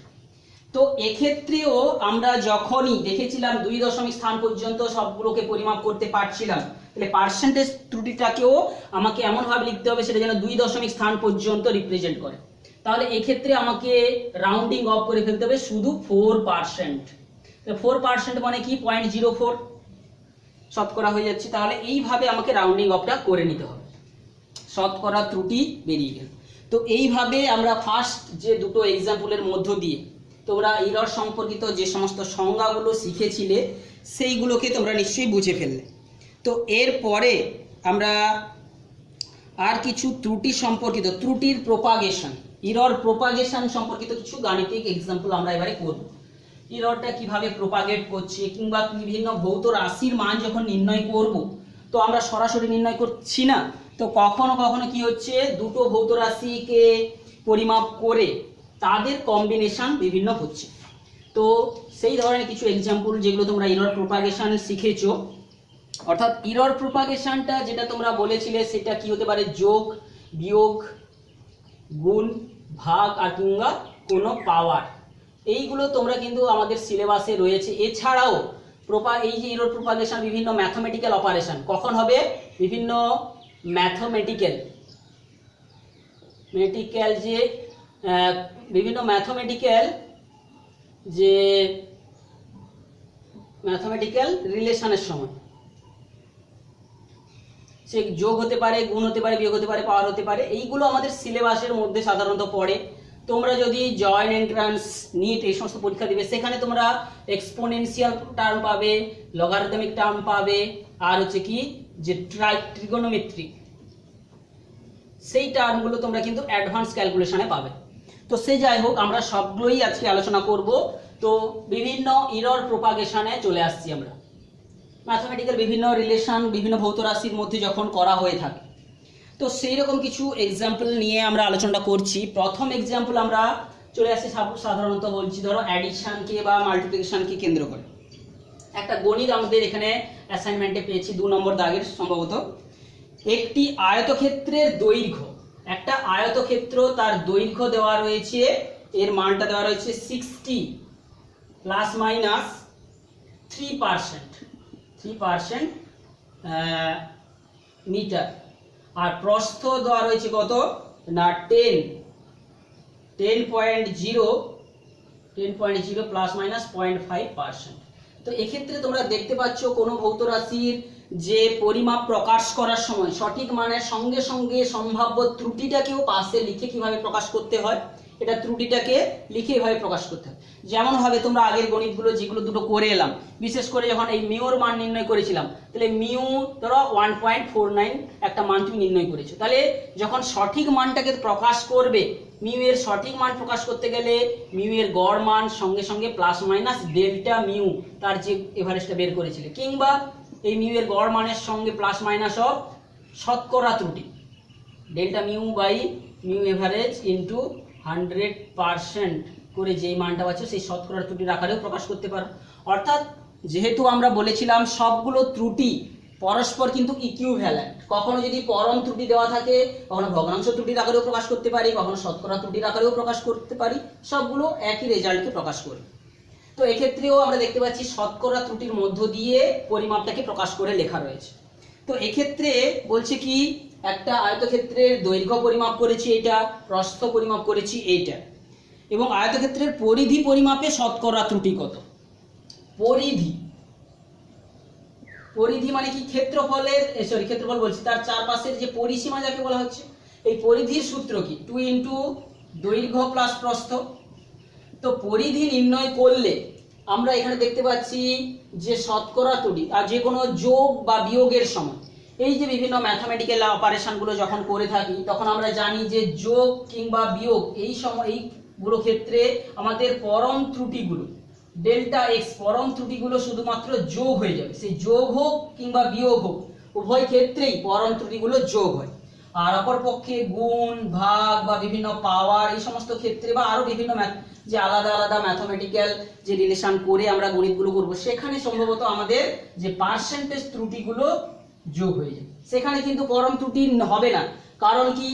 Speaker 1: তো এক্ষেত্রেও আমরা যখনই দেখেছিলাম 2 দশমিক স্থান পর্যন্ত সবগুলোকে পরিমাপ করতে পারছিলাম, তাহলে পার্সেন্টেজ ত্রুটিটাকেও আমাকে এমনভাবে লিখতে হবে সেটা যেন 2 দশমিক স্থান পর্যন্ত রিপ্রেজেন্ট করে। তাহলে এক্ষেত্রে আমাকে রাউন্ডিং অফ করে ফেলতে হবে শুধু 4%। 4% মানে কি 0.04 শতকরা হয়ে যাচ্ছে। তাহলে এইভাবে আমাকে রাউন্ডিং অফটা করে নিতে হবে, শতকরা ত্রুটি বেরিয়ে গেল। তো এইভাবে আমরা ফার্স্ট যে দুটো এক্সাম্পলের মধ্য দিয়ে তোমরা এরর সম্পর্কিত যে সমস্ত সংজ্ঞাগুলো শিখেছিলে সেইগুলোকে তোমরা নিশ্চয়ই বুঝে ফেললে। তো এরপরে আমরা আর কিছু ত্রুটি সম্পর্কিত, ত্রুটির প্রোপাগেশন, এরর প্রোপাগেশন সম্পর্কিত কিছু গাণিতিক এক্সাম্পল আমরা এবারে করব। ইররটা কিভাবে প্রোপাগেট করছে, কিংবা বিভিন্ন ভৌত রাশির মান যখন নির্ণয় করব, তো আমরা সরাসরি নির্ণয় করছি না, তো কখনো কখনো কি হচ্ছে, দুটো ভৌত রাশিকে পরিমাপ করে তাদের কম্বিনেশন বিভিন্ন হচ্ছে। তো সেই ধরনের কিছু এক্সাম্পল যেগুলো তোমরা ইরর প্রোপাগেশন শিখেছো, অর্থাৎ ইরর প্রোপাগেশনটা যেটা তোমরা বলেছিলে সেটা কি হতে পারে, যোগ, বিয়োগ, গুণ, ভাগ আর কিংবা কোনো পাওয়ার, এইগুলো তোমরা কিন্তু আমাদের সিলেবাসে রয়েছে। এছাড়াও এই যে ইরর প্রোপাগেশন বিভিন্ন ম্যাথমেটিক্যাল অপারেশন কখন হবে, বিভিন্ন ম্যাথমেটিক্যাল যে বিভিন্ন ম্যাথমেটিক্যাল রিলেশনের সময়, সে যোগ হতে পারে, গুণ হতে পারে, বিয়োগ হতে পারে, পাওয়ার হতে পারে, এইগুলো আমাদের সিলেবাসের মধ্যে সাধারণত পড়ে। তোমরা যদি জয়েন্ট এন্ট্রান্স, নিট এই সমস্ত পরীক্ষা দিবে, সেখানে তোমরা এক্সপোনেনশিয়াল টার্ম পাবে, লগারিদমিক টার্ম পাবে, আর হচ্ছে কি যে ট্রিগোনোমেট্রি, সেই টার্মগুলো তোমরা কিন্তু অ্যাডভান্স ক্যালকুলেশনে পাবে। তো সে যাই হোক, আমরা সবগুলোই আজকে আলোচনা করব। তো বিভিন্ন ইরর প্রোপাগেশনে চলে আসছি আমরা। ম্যাথমেটিক্যাল বিভিন্ন রিলেশন বিভিন্ন ভৌত রাশির মধ্যে যখন করা হয়ে থাকে, তো সেই রকম কিছু এক্সাম্পল নিয়ে আমরা আলোচনাটা করছি। প্রথম এক্সাম্পল আমরা চলে আসছি, সাধারণত বলছি ধরো অ্যাডিশনকে বা মাল্টিপ্লিকেশনকে কেন্দ্র করে একটা গণিত আমাদের এখানে অ্যাসাইনমেন্টে পেয়েছি 2 নম্বর দাগের সম্ভবত। একটি আয়তক্ষেত্রের দৈর্ঘ্য, একটা আয়তক্ষেত্র তার দৈর্ঘ্য দেওয়া রয়েছে, এর মানটা দেওয়া রয়েছে 60 ± 3% মিটার, আর প্রস্থ দেওয়া রয়েছে কত না 10.0 ±0.5%। তো এক্ষেত্রে তোমরা দেখতে পাচ্ছ কোনো ভৌত রাশির যে পরিমাপ প্রকাশ করার সময় সঠিক মানের সঙ্গে সঙ্গে সম্ভাব্য ত্রুটিটাকেও পাশে লিখে কিভাবে প্রকাশ করতে হয়, এটা ত্রুটিটাকে লিখে এভাবে প্রকাশ করতে হয়। যেমন ভাবে তোমরা আগের গণিতগুলো যেগুলো দুটো করে এলাম, বিশেষ করে যখন এই মিউর মান নির্ণয় করেছিলাম, তাহলে মিউ ধরো 1.49 একটা মান তুমি নির্ণয় করেছো, তাহলে যখন সঠিক মানটাকে প্রকাশ করবে, মিউ এর সঠিক মান প্রকাশ করতে গেলে মিউ এর গড় মান সঙ্গে সঙ্গে প্লাস মাইনাস ডেল্টা মিউ তার যে এভারেজটা বের করেছিলে, কিংবা এই মিউ এর গড় মানের সঙ্গে প্লাস মাইনাস অফ শতকরা ত্রুটি, delta mu by mu average into 100% করে যেই মানটা পাচ্ছ সেই শতকরা ত্রুটির আকারেও প্রকাশ করতে পারো। অর্থাৎ যেহেতু আমরা বলেছিলাম সবগুলো ত্রুটি পরস্পর কিন্তু ইকুইভ্যালেন্ট, কখনো যদি পরম ত্রুটি দেওয়া থাকে কখনো ভগ্নাংশ ত্রুটির আকারেও প্রকাশ করতে পারি, কখনো শতকরা ত্রুটির আকারেও প্রকাশ করতে পারি, সবগুলো একই রেজাল্টকে প্রকাশ করবে। তো এক্ষেত্রেও আমরা দেখতে পাচ্ছি শতকরা ত্রুটির মধ্য দিয়ে পরিমাপটাকে প্রকাশ করে লেখা রয়েছে। তো এক্ষেত্রে বলছে কি, একটা আয়তক্ষেত্রের দৈর্ঘ্য পরিমাপ করেছি এইটা, প্রস্থ পরিমাপ করেছি এইটা, এবং আয়তক্ষেত্রের পরিধি পরিমাপে শতকরা ত্রুটি কত। পরিধি মানে কি, ক্ষেত্রফল বলছি, তার চারপাশের যে পরিসীমা যাকে বলা হচ্ছে, এই পরিধির সূত্র কি 2 × দৈর্ঘ্য প্লাস প্রস্থ। তো পরিধি নির্ণয় করলে আমরা এখানে দেখতে পাচ্ছি যে শতকরা ত্রুটি, আর যে কোনো যোগ বা বিয়োগের সময় এই যে বিভিন্ন ম্যাথমেটিক্যাল অপারেশনগুলো যখন করে থাকি, তখন আমরা জানি যে যোগ কিংবা বিয়োগ এই সময় এইগুলো ক্ষেত্রে আমাদের পরম ত্রুটিগুলো ডেল্টা এক্স, পরম ত্রুটিগুলো শুধুমাত্র যোগ হয়ে যাবে, সেই যোগ হোক কিংবা বিয়োগ হোক উভয় ক্ষেত্রেই পরম ত্রুটিগুলো যোগ হয়। আর অপরপক্ষে গুণ, ভাগ বা বিভিন্ন পাওয়ার এই সমস্ত ক্ষেত্রে বা আরো বিভিন্ন যে আলাদা আলাদা ম্যাথমেটিক্যাল যে রিলেশন করে আমরা গণিতগুলো করব, সেখানে সম্ভবত আমাদের যে পার্সেন্টেজ ত্রুটিগুলো যোগ হয়ে যায়, সেখানে কিন্তু পরম ত্রুটি হবে না। কারণ কি,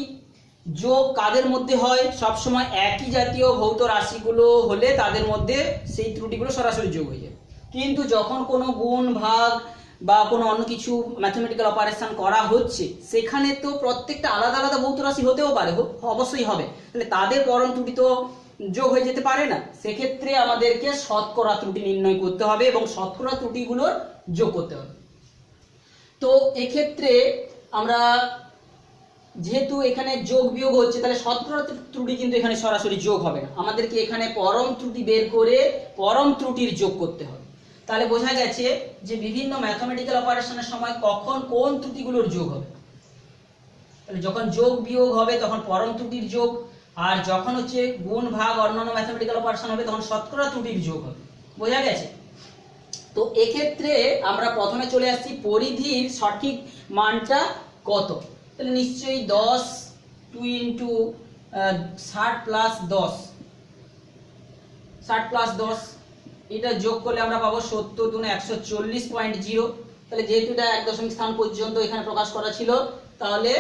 Speaker 1: যোগ কাদের মধ্যে হয়, সবসময় একই জাতীয় ভৌত রাশিগুলো হলে তাদের মধ্যে সেই ত্রুটিগুলো সরাসরি যোগ হয়ে যায়। কিন্তু যখন কোনো গুণ, ভাগ বা কোনো অন্য কিছু ম্যাথমেটিক্যাল অপারেশন করা হচ্ছে, সেখানে তো প্রত্যেকটা আলাদা আলাদা ভৌত রাশি হতেও পারে, অবশ্যই হবে, তাহলে তাদের পরম ত্রুটি তো যোগ হয়ে যেতে পারে না। সেক্ষেত্রে আমাদেরকে শতকরা ত্রুটি নির্ণয় করতে হবে এবং শতকরা ত্রুটিগুলোর যোগ করতে হবে। তো এক্ষেত্রে আমরা যেহেতু এখানে যোগ বিয়োগ হচ্ছে, তাহলে শতকরা ত্রুটি কিন্তু এখানে সরাসরি যোগ হবে না, আমাদেরকে এখানে পরম ত্রুটি বের করে পরম ত্রুটির যোগ করতে হবে। তাহলে বোঝা গেছে যে বিভিন্ন ম্যাথমেটিক্যাল অপারেশনের সময় কখন কোন ত্রুটিগুলোর যোগ হবে। তাহলে যখন যোগ বিয়োগ হবে তখন পরম ত্রুটির যোগ, আর যখন হচ্ছে গুণ, ভাগ, অন্যান্য ম্যাথমেটিক্যাল অপারেশন হবে তখন শতকরা ত্রুটির যোগ হবে। বোঝা গেছে? তো এক্ষেত্রে আমরা প্রথমে চলে আসছি পরিধির সঠিক মানটা কত। তাহলে নিশ্চয়ই 10 2 ইন্টু 60 প্লাস 10, 60 প্লাস 10 এটা যোগ করলে আমরা পাবো 70 × 140.0। তাহলে যেহেতু এটা এক দশমিক স্থান পর্যন্ত এখানে প্রকাশ করা ছিল, তাহলে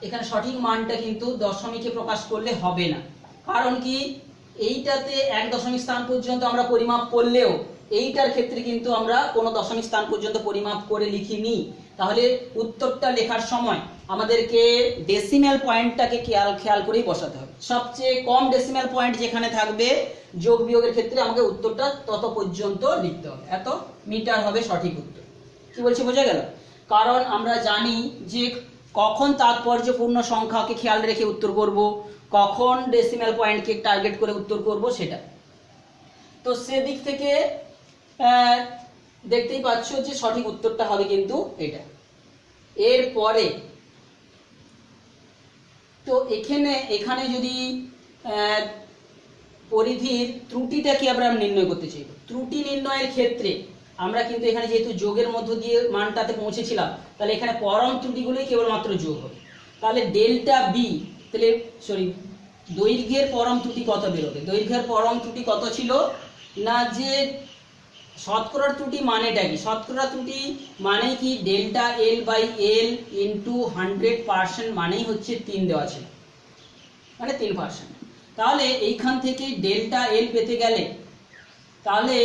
Speaker 1: এখানে সঠিক মানটা কিন্তু দশমিকে প্রকাশ করলে হবে না। কারণ কি, এইটাতে এক দশমিক স্থান পর্যন্ত আমরা পরিমাপ করলেও এইটার ক্ষেত্রে কিন্তু আমরা কোনো দশমিক স্থান পর্যন্ত পরিমাপ করে লিখিনি। তাহলে উত্তরটা লেখার সময় আমাদেরকে ডেসিমেল পয়েন্টটাকে খেয়াল করেই বসাতে হবে। সবচেয়ে কম ডেসিমেল পয়েন্ট যেখানে থাকবে যোগ বিয়োগের ক্ষেত্রে আমাকে উত্তরটা তত পর্যন্ত লিখতে হবে, এত মিটার হবে সঠিক উত্তর। কি বলছি বোঝা গেল? কারণ আমরা জানি যে কখন তাৎপর্যপূর্ণ সংখ্যাকে খেয়াল রেখে উত্তর করব, কখন ডেসিমেল পয়েন্টকে টার্গেট করে উত্তর করব সেটা। তো সেদিক থেকে দেখতেই পাচ্ছ যে সঠিক উত্তরটা হবে কিন্তু এটা। এরপরে তো এখানে যদি পরিধির ত্রুটিটাকে আমরা নির্ণয় করতে চাই, ত্রুটি নির্ণয়ের ক্ষেত্রে আমরা কিন্তু এখানে যেহেতু যোগের মধ্য দিয়ে মানটাতে পৌঁছেছিলাম, তাহলে এখানে পরম ত্রুটিগুলোই কেবলমাত্র যোগ হবে। তাহলে ডেল্টা বি, তাহলে দৈর্ঘ্যের পরম ত্রুটি কত বেরোবে? দৈর্ঘ্যের পরম ত্রুটি কত ছিল না, যে শতকরার ত্রুটি মানেটা কি? শতকরা ত্রুটি মানে কি delta L by L into 100% মানেই হচ্ছে 3 দেওয়া ছিল, মানে 3%। তাহলে এইখান থেকে ডেল্টা এল পেতে গেলে তাহলে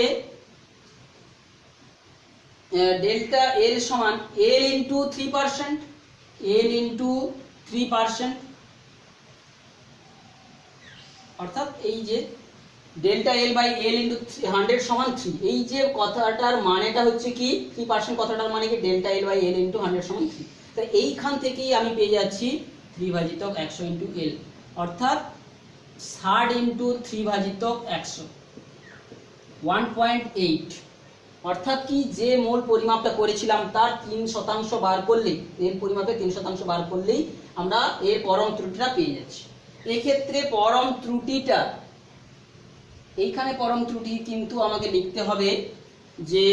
Speaker 1: ডেল্টা এল সমান এল ইন্টু 3%, এল ইন্টু 3%, অর্থাৎ এই যে delta L by L into 100 সমান 3, এই যে কথাটার মানেটা হচ্ছে কি 3% কথাটার মানে কি delta L by L into 100 সমান 3। তাহলে এইখান থেকেই আমি পেয়ে যাচ্ছি 3/100 ইন্টু এল, অর্থাৎ 60 ইন্টু 3/100 1.8। অর্থাৎ কি, যে মূল পরিমাপটা করেছিলাম তার 3% বার করলেই, এর পরিমাপে 3% বার করলেই আমরা এর পরম ত্রুটিটা পেয়ে যাচ্ছি। এক্ষেত্রে পরম ত্রুটিটা, এইখানে পরম ত্রুটি কিন্তু আমাকে লিখতে হবে যে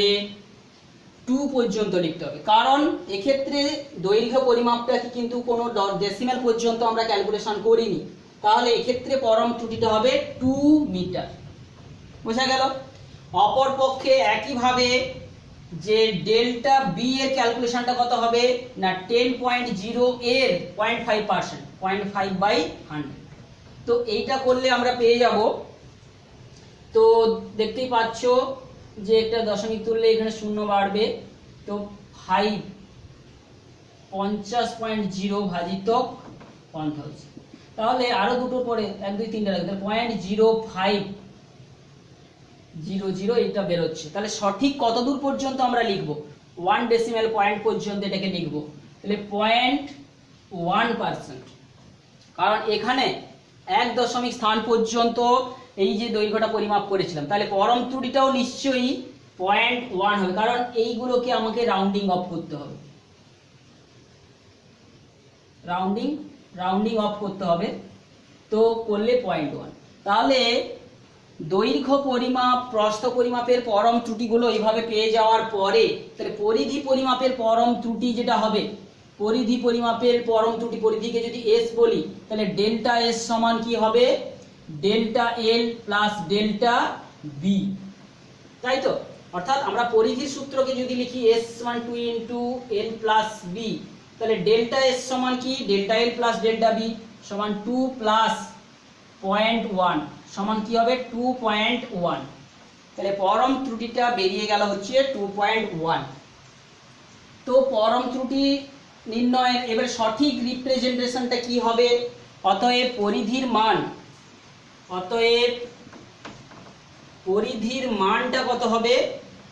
Speaker 1: 2 পর্যন্ত লিখতে হবে, কারণ এক্ষেত্রে দৈর্ঘ্য পরিমাপটাকে কিন্তু কোনো ডেসিমেল পর্যন্ত আমরা ক্যালকুলেশন করিনি। তাহলে এক্ষেত্রে পরম ত্রুটিটা হবে 2 মিটার। বোঝা গেল? অপরপক্ষে একইভাবে যে ডেল্টা বি এর ক্যালকুলেশনটা কত হবে না, 10.0 এর 0.5%, 0.5/100। তো এইটা করলে আমরা পেয়ে যাব, তো দেখতেই পাচ্ছ যে একটা দশমিক তুললে এখানে শূন্য বাড়বে, তো 5 50.0/1000। তাহলে আরো দুটো পরে 1 2 3টা রাখতে 0.0500 এটা বেরোচ্ছে। তাহলে সঠিক কত দূর পর্যন্ত আমরা লিখব? 1 ডেসিমেল পয়েন্ট পর্যন্ত এটাকে লিখব। তাহলে 0.1%, কারণ এখানে এক দশমিক স্থান পর্যন্ত এই যে দৈর্ঘ্যটা পরিমাপ করেছিলাম, তাহলে পরম ত্রুটিটাও নিশ্চয়ই 0.1 হবে, কারণ এইগুলোকে আমাকে রাউন্ডিং অফ করতে হবে, রাউন্ডিং অফ করতে হবে। তো করলে 0.1। তাহলে দৈর্ঘ্য পরিমাপ, প্রস্থ পরিমাপের পরম ত্রুটিগুলো এইভাবে পেয়ে যাওয়ার পরে, তাহলে পরিধি পরিমাপের পরম ত্রুটি যেটা হবে, পরিধি পরিমাপের পরম ত্রুটি, পরিধিকে যদি এস বলি, তাহলে ডেল্টা এস সমান কি হবে? Delta L plus delta B, তাই তো? অর্থাৎ আমরা পরিধির সূত্রকে যদি লিখি এস সমান 2 ইন্টু এল প্লাস বি, তাহলে ডেল্টা এস সমান কি delta L plus delta B সমান 2 প্লাস 0.1 সমান কি হবে 2.1। তাহলে পরম ত্রুটিটা বেরিয়ে গেল হচ্ছে 2.1। তো পরম ত্রুটি নির্ণয়ের এবার সঠিক রিপ্রেজেন্টেশনটা কি হবে? অতএব পরিধির মানটা কত হবে?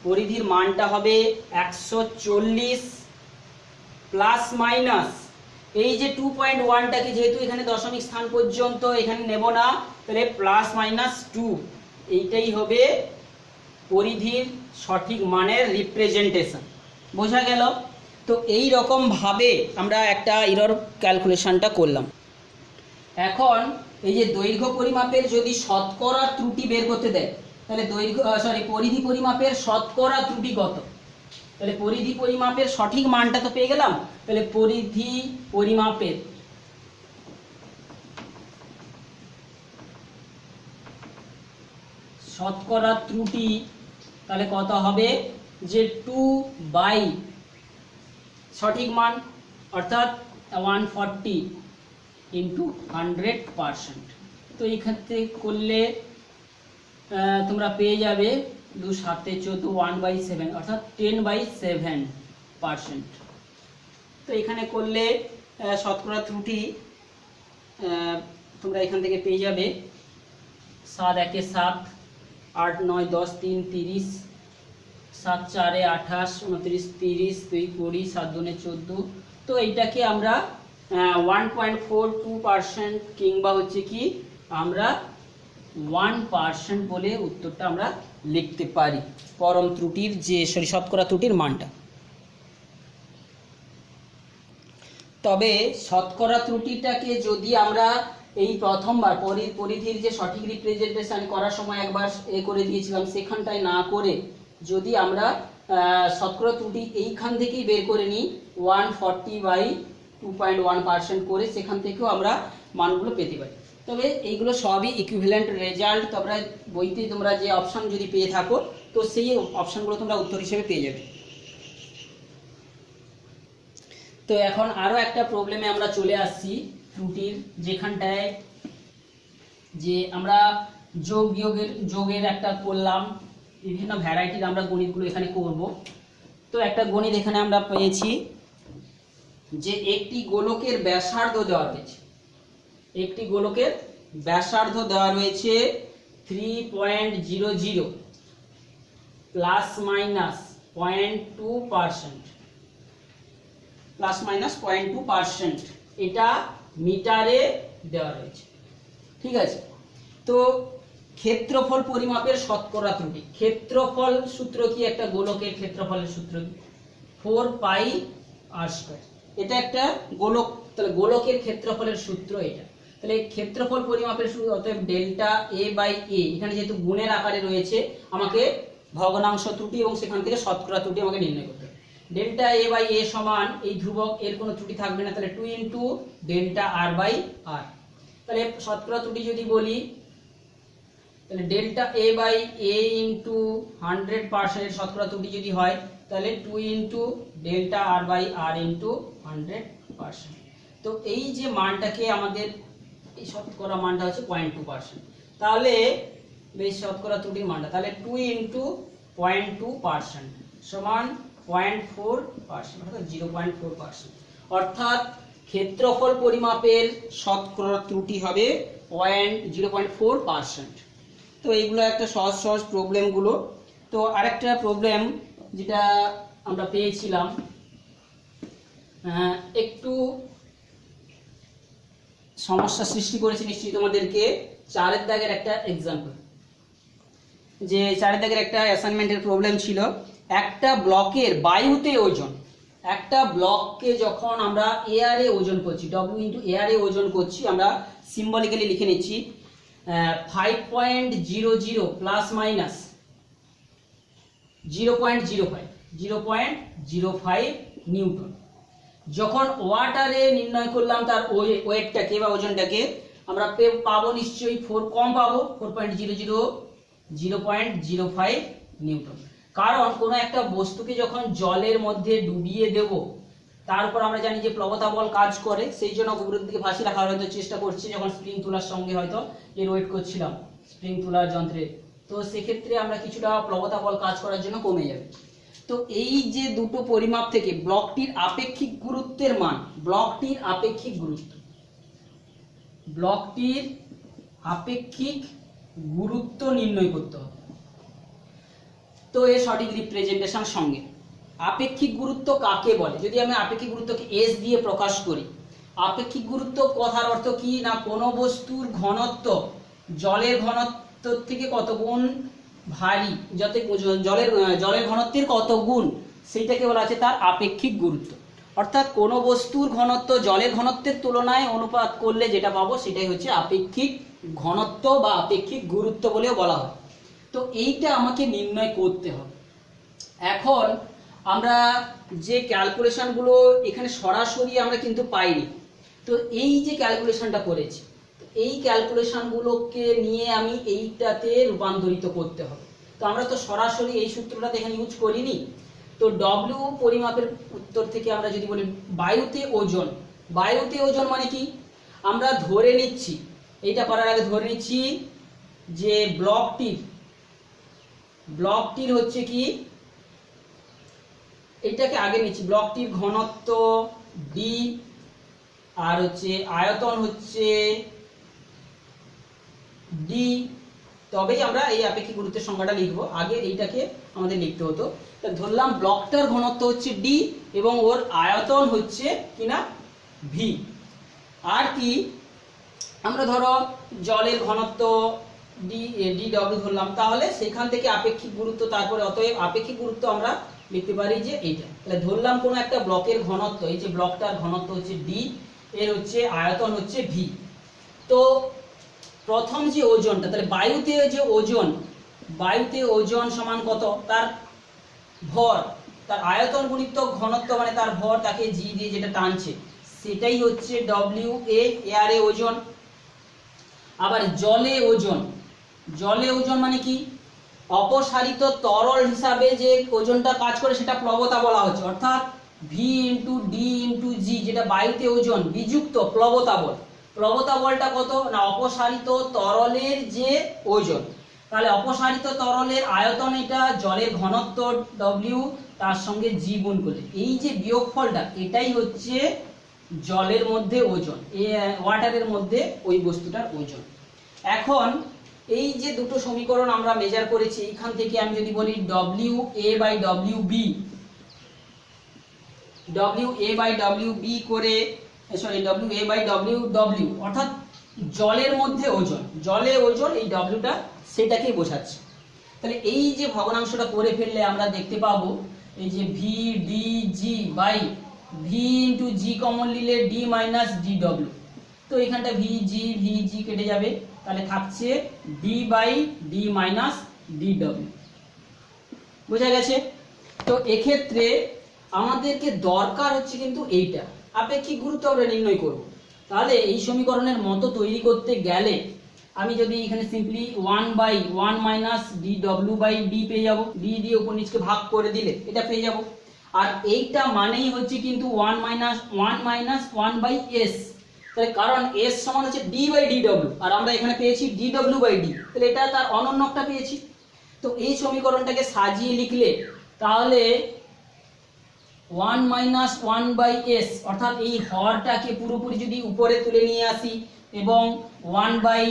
Speaker 1: পরিধির মানটা হবে 140 প্লাস মাইনাস এই যে 2.1টাকে যেহেতু এখানে দশমিক স্থান পর্যন্ত এখানে নেব না, তাহলে প্লাস মাইনাস 2 এইটাই হবে পরিধির সঠিক মানের রিপ্রেজেন্টেশন। বোঝা গেল? তো এই রকম ভাবে আমরা একটা এরর ক্যালকুলেশনটা করলাম। এখন এই যে দৈর্ঘ্য পরিমাপের যদি শতকরা ত্রুটি বের করতে দেয়, তাহলে পরিধি পরিমাপের শতকরা ত্রুটি কত? তাহলে পরিধি পরিমাপের সঠিক মানটা তো পেয়ে গেলাম। তাহলে পরিধি পরিমাপের শতকরা ত্রুটি তাহলে কত হবে, যে 2 সঠিক মান অর্থাৎ 140 ইন্টু 100%। তো এই ক্ষেত্রে করলে তোমরা পেয়ে যাবে 2 7 14 1/7 অর্থাৎ 10/7%। তো এখানে করলে শতকরা ত্রুটি তোমরা এখান থেকে পেয়ে যাবে 7 1 7 8 9 10 3 30 7 4 28 29 30 2 20 7 2 14। তো এইটাকে আমরা 1.42% কিংবা হচ্ছে কি আমরা 1% বলে উত্তরটা আমরা লিখতে পারি, পরম ত্রুটির যে শতকরা ত্রুটির মানটা। তবে শতকরা ত্রুটিটাকে যদি আমরা এই প্রথমবার পরিধির যে সঠিক রিপ্রেজেন্টেশন করার সময় একবার করে দিয়েছিলাম, সেখানটায় না করে যদি আমরা শতকরা ত্রুটি এইখান থেকেই বের করে নিই 140/2.1% করে, সেখান থেকেও আমরা মানগুলো পেতে পারি। তবে এইগুলো সবই ইকুইভ্যালেন্ট রেজাল্ট। তোমরা বইতে তোমরা যে অপশান যদি পেয়ে থাকো, তো সেই অপশানগুলো তোমরা উত্তর হিসেবে পেয়ে যাবে। তো এখন আরও একটা প্রবলেমে আমরা চলে আসছি ত্রুটির, যেখানটায় যে আমরা যোগের একটা করলাম, বিভিন্ন ভ্যারাইটির আমরা গণিতগুলো এখানে করব। তো একটা গণিত এখানে আমরা পেয়েছি যে একটি গোলকের ব্যাসার্ধ দেওয়া রয়েছে, একটি গোলকের ব্যাসার্ধ দেওয়া রয়েছে 3.00 প্লাস মাইনাস 0.2%, এটা মিটারে দেওয়া রয়েছে। ঠিক আছে, তো ক্ষেত্রফল পরিমাপের শতকরা ত্রুটি। ক্ষেত্রফল সূত্র কি? একটা গোলকের ক্ষেত্রফলের সূত্র 4πr²। এটা একটা গোলক, তাহলে গোলকের ক্ষেত্রফলের সূত্র এটা। তাহলে ক্ষেত্রফল পরিমাপের সূত্র অতএব ডেল্টা a/a, এখানে যেহেতু গুণের আকারে রয়েছে আমাকে ভগ্নাংশ ত্রুটি এবং সেখান থেকে শতকরা ত্রুটি আমাকে নির্ণয় করতে হবে। ডেল্টা a/a সমান এই ধ্রুবক, এর কোনো ত্রুটি থাকবে না, তাহলে 2 × ডেল্টা r/r। তাহলে শতকরা ত্রুটি যদি বলি, তাহলে ডেল্টা a/a ইন্টু 100% এর শতকরা ত্রুটি যদি হয়, তাহলে 2 × ডেল্টা r/r ইন্টু 100%। তো এই যে মানটাকে আমাদের এই শতকরা মানটা হচ্ছে 0.2%। তাহলে বেশ শতকরা ত্রুটির মানটা তাহলে 2 × 0.2% সমান 0.4%, অর্থাৎ 0.4%। অর্থাৎ ক্ষেত্রফল পরিমাপের শতকরা ত্রুটি হবে 0.4%। তো এইগুলো একটা সহজ প্রবলেমগুলো। তো আরেকটা প্রবলেম যেটা আমরা পেয়েছিলাম, একটু সমস্যা সৃষ্টি করেছে নিশ্চয়ই তোমাদেরকে, 4 দাগের একটা এক্সাম্পল, যে 4 দাগের একটা অ্যাসাইনমেন্টের প্রবলেম ছিল। একটা ব্লকের বায়ুতে ওজন, একটা ব্লককে যখন আমরা এয়ারে ওজন করছি, W × এয়ারে ওজন করছি, আমরা সিম্বলিক্যালি লিখে নিচ্ছি 5.00 প্লাস মাইনাস 0.05 নিউটন। যখন ওয়াটারে নির্ণয় করলাম তার ওয়েটটাকে বা ওজনটাকে, আমরা পাবো নিশ্চয়ই 4 কম পাবো, 0.05 নিউটন। কারণ কোনো একটা বস্তুকে যখন জলের মধ্যে ডুবিয়ে দেব, তারপর আমরা জানি যে প্লবতা বল কাজ করে, সেই জন্য উপরের দিকে ভাসিয়ে রাখার হয়তো চেষ্টা করছি, যখন স্প্রিং তোলার সঙ্গে হয়তো এর ওয়েট করছিলাম স্প্রিং তোলার যন্ত্রে, তো সেক্ষেত্রে আমরা কিছুটা প্লবতা বল কাজ করার জন্য কমে যাবে। তো এই যে দুটো পরিমাপ থেকে ব্লকটির আপেক্ষিক গুরুত্বের মান, ব্লকটির আপেক্ষিক গুরুত্ব নির্ণয় করতে হবে। তো এর সঠিক রিপ্রেজেন্টেশন সঙ্গে আপেক্ষিক গুরুত্ব কাকে বলে? যদি আমি আপেক্ষিক গুরুত্বকে S দিয়ে প্রকাশ করি, আপেক্ষিক গুরুত্ব কথার অর্থ কি না, কোনো বস্তুর ঘনত্ব জলের ঘনত্ব থেকে কত গুণ ভারী, যাতে জলের ঘনত্বের কত গুণ, সেইটাকে বলা আছে তার আপেক্ষিক গুরুত্ব। অর্থাৎ কোনো বস্তুর ঘনত্ব জলের ঘনত্বের তুলনায় অনুপাত করলে যেটা পাবো সেটাই হচ্ছে আপেক্ষিক ঘনত্ব বা আপেক্ষিক গুরুত্ব বলেও বলা হয়। তো এইটা আমাকে নির্ণয় করতে হবে। এখন আমরা যে ক্যালকুলেশনগুলো এখানে সরাসরি আমরা কিন্তু পাইনি, তো এই যে ক্যালকুলেশনটা করেছি, এই ক্যালকুলেশনগুলোকে নিয়ে আমি এইটাতে রূপান্তরিত করতে হবে। তো আমরা তো সরাসরি এই সূত্রটা এখানে ইউজ করিনি। তো ডব্লিউ পরিমাপের উত্তর থেকে আমরা যদি বলি বায়ুতে ওজন, বায়ুতে ওজন মানে কি, আমরা ধরে নিচ্ছি, এইটা করার আগে ধরে নিচ্ছি যে ব্লকটির হচ্ছে কি, এইটাকে আগে নিচ্ছি, ব্লকটির ঘনত্ব ডি আর হচ্ছে আয়তন হচ্ছে ডি, তবেই আমরা এই আপেক্ষিক গুরুত্বের সংজ্ঞাটা লিখবো। আগে এইটাকে আমাদের লিখতে হতো। তা ধরলাম ব্লকটার ঘনত্ব হচ্ছে ডি এবং ওর আয়তন হচ্ছে কিনা ভি। আর কি, আমরা ধরো জলের ঘনত্ব ডি ডব্লিউ ধরলাম, তাহলে সেখান থেকে আপেক্ষিক গুরুত্ব, তারপরে অতএব আপেক্ষিক গুরুত্ব আমরা লিখতে পারি যে এইটা। তাহলে ধরলাম কোনো একটা ব্লকের ঘনত্ব, এই যে ব্লকটার ঘনত্ব হচ্ছে ডি, এর হচ্ছে আয়তন হচ্ছে ভি। তো প্রথম যে ওজনটা, তাহলে বায়ুতে যে ওজন, বায়ুতে ওজন সমান কত, তার ভর, তার আয়তন গুণিত ঘনত্ব মানে তার ভর, তাকে জি দিয়ে যেটা টানছে সেটাই হচ্ছে ডব্লিউ এ, এয়ারে ওজন। আবার জলে ওজন, জলে ওজন মানে কি, অপসারিত তরল হিসাবে যে ওজনটা কাজ করে সেটা প্লবতা বলা হচ্ছে, অর্থাৎ ভি ইন্টু ডি ইন্টু জি, যেটা বায়ুতে ওজন বিযুক্ত প্লবতা বল। প্লবতা বলটা কত না, অপসারিত তরলের যে ওজন, তাহলে অপসারিত তরলের আয়তন এটা, জলের ঘনত্ব ডব্লিউ, তার সঙ্গে জি গুণ করলে এই যে বিয়োগফলটা, এটাই হচ্ছে জলের মধ্যে ওজন, ওয়াটারের মধ্যে ওই বস্তুটার ওজন। এখন এই যে দুটো সমীকরণ আমরা মেজার করেছি, এখান থেকে আমি যদি বলি W A by W B, W A by W B করে, sorry W A by W W, অর্থাৎ জলের মধ্যে ওজন, জলে ওজন, এই ডব্লিউটা সেটাকেই বোঝাচ্ছে। তাহলে এই যে ভগ্নাংশটা করে ফেললে আমরা দেখতে পাবো এই যে V D G by V into G common নিলে ডি মাইনাস ডি ডব্লিউ। তো এখানটা ভি জি কেটে যাবে, তাহলে থাকছে D by D minus D W. বোঝা গেছে? তো এক্ষেত্রে আমাদেরকে দরকার হচ্ছে কিন্তু এইটা, আপেক্ষিক গুরুত্ব আমরা নির্ণয় করব। তাহলে এই সমীকরণের মতো তৈরি করতে গেলে আমি যদি এখানে simply 1/1 minus D W by D পেয়ে যাব, ডি দিয়ে উপর নিচকে ভাগ করে দিলে এটা পেয়ে যাব। আর এইটা মানেই হচ্ছে কিন্তু 1 মাইনাস 1 বাই এস, তাহলে কারণ এস সমান হচ্ছে ডি বাই ডি ডব্লিউ, আর আমরা এখানে পেয়েছি ডি ডব্লিউ বাই ডি, তাহলে এটা তার অনন্যকটা পেয়েছি। তো এই সমীকরণটাকে সাজিয়ে লিখলে তাহলে 1 মাইনাস 1 বাই এস, অর্থাৎ এই হরটাকে পুরোপুরি যদি উপরে তুলে নিয়ে আসি এবং 1 by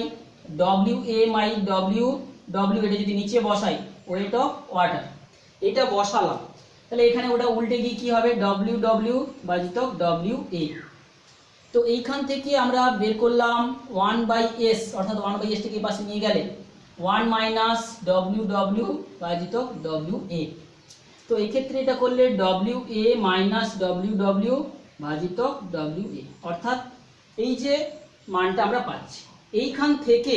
Speaker 1: W A minus W W, এটা যদি নিচে বসাই ওয়েট অফ ওয়াটার, এটা বসালাম, তাহলে এখানে ওটা উল্টে গিয়ে কি হবে, ডব্লিউ ডব্লিউ বাজিত ডব্লিউ এ। তো এইখান থেকে আমরা বের করলাম 1 বাই এস, অর্থাৎ 1 বাই এস থেকে এই পাশে নিয়ে গেলে 1 মাইনাস ডব্লিউ ডব্লিউ বাজিত ডব্লিউ এ। তো এই ক্ষেত্রে এটা করলে W A minus W W ভাজিত ডব্লিউ এ, অর্থাৎ এই যে মানটা আমরা পাচ্ছি। এইখান থেকে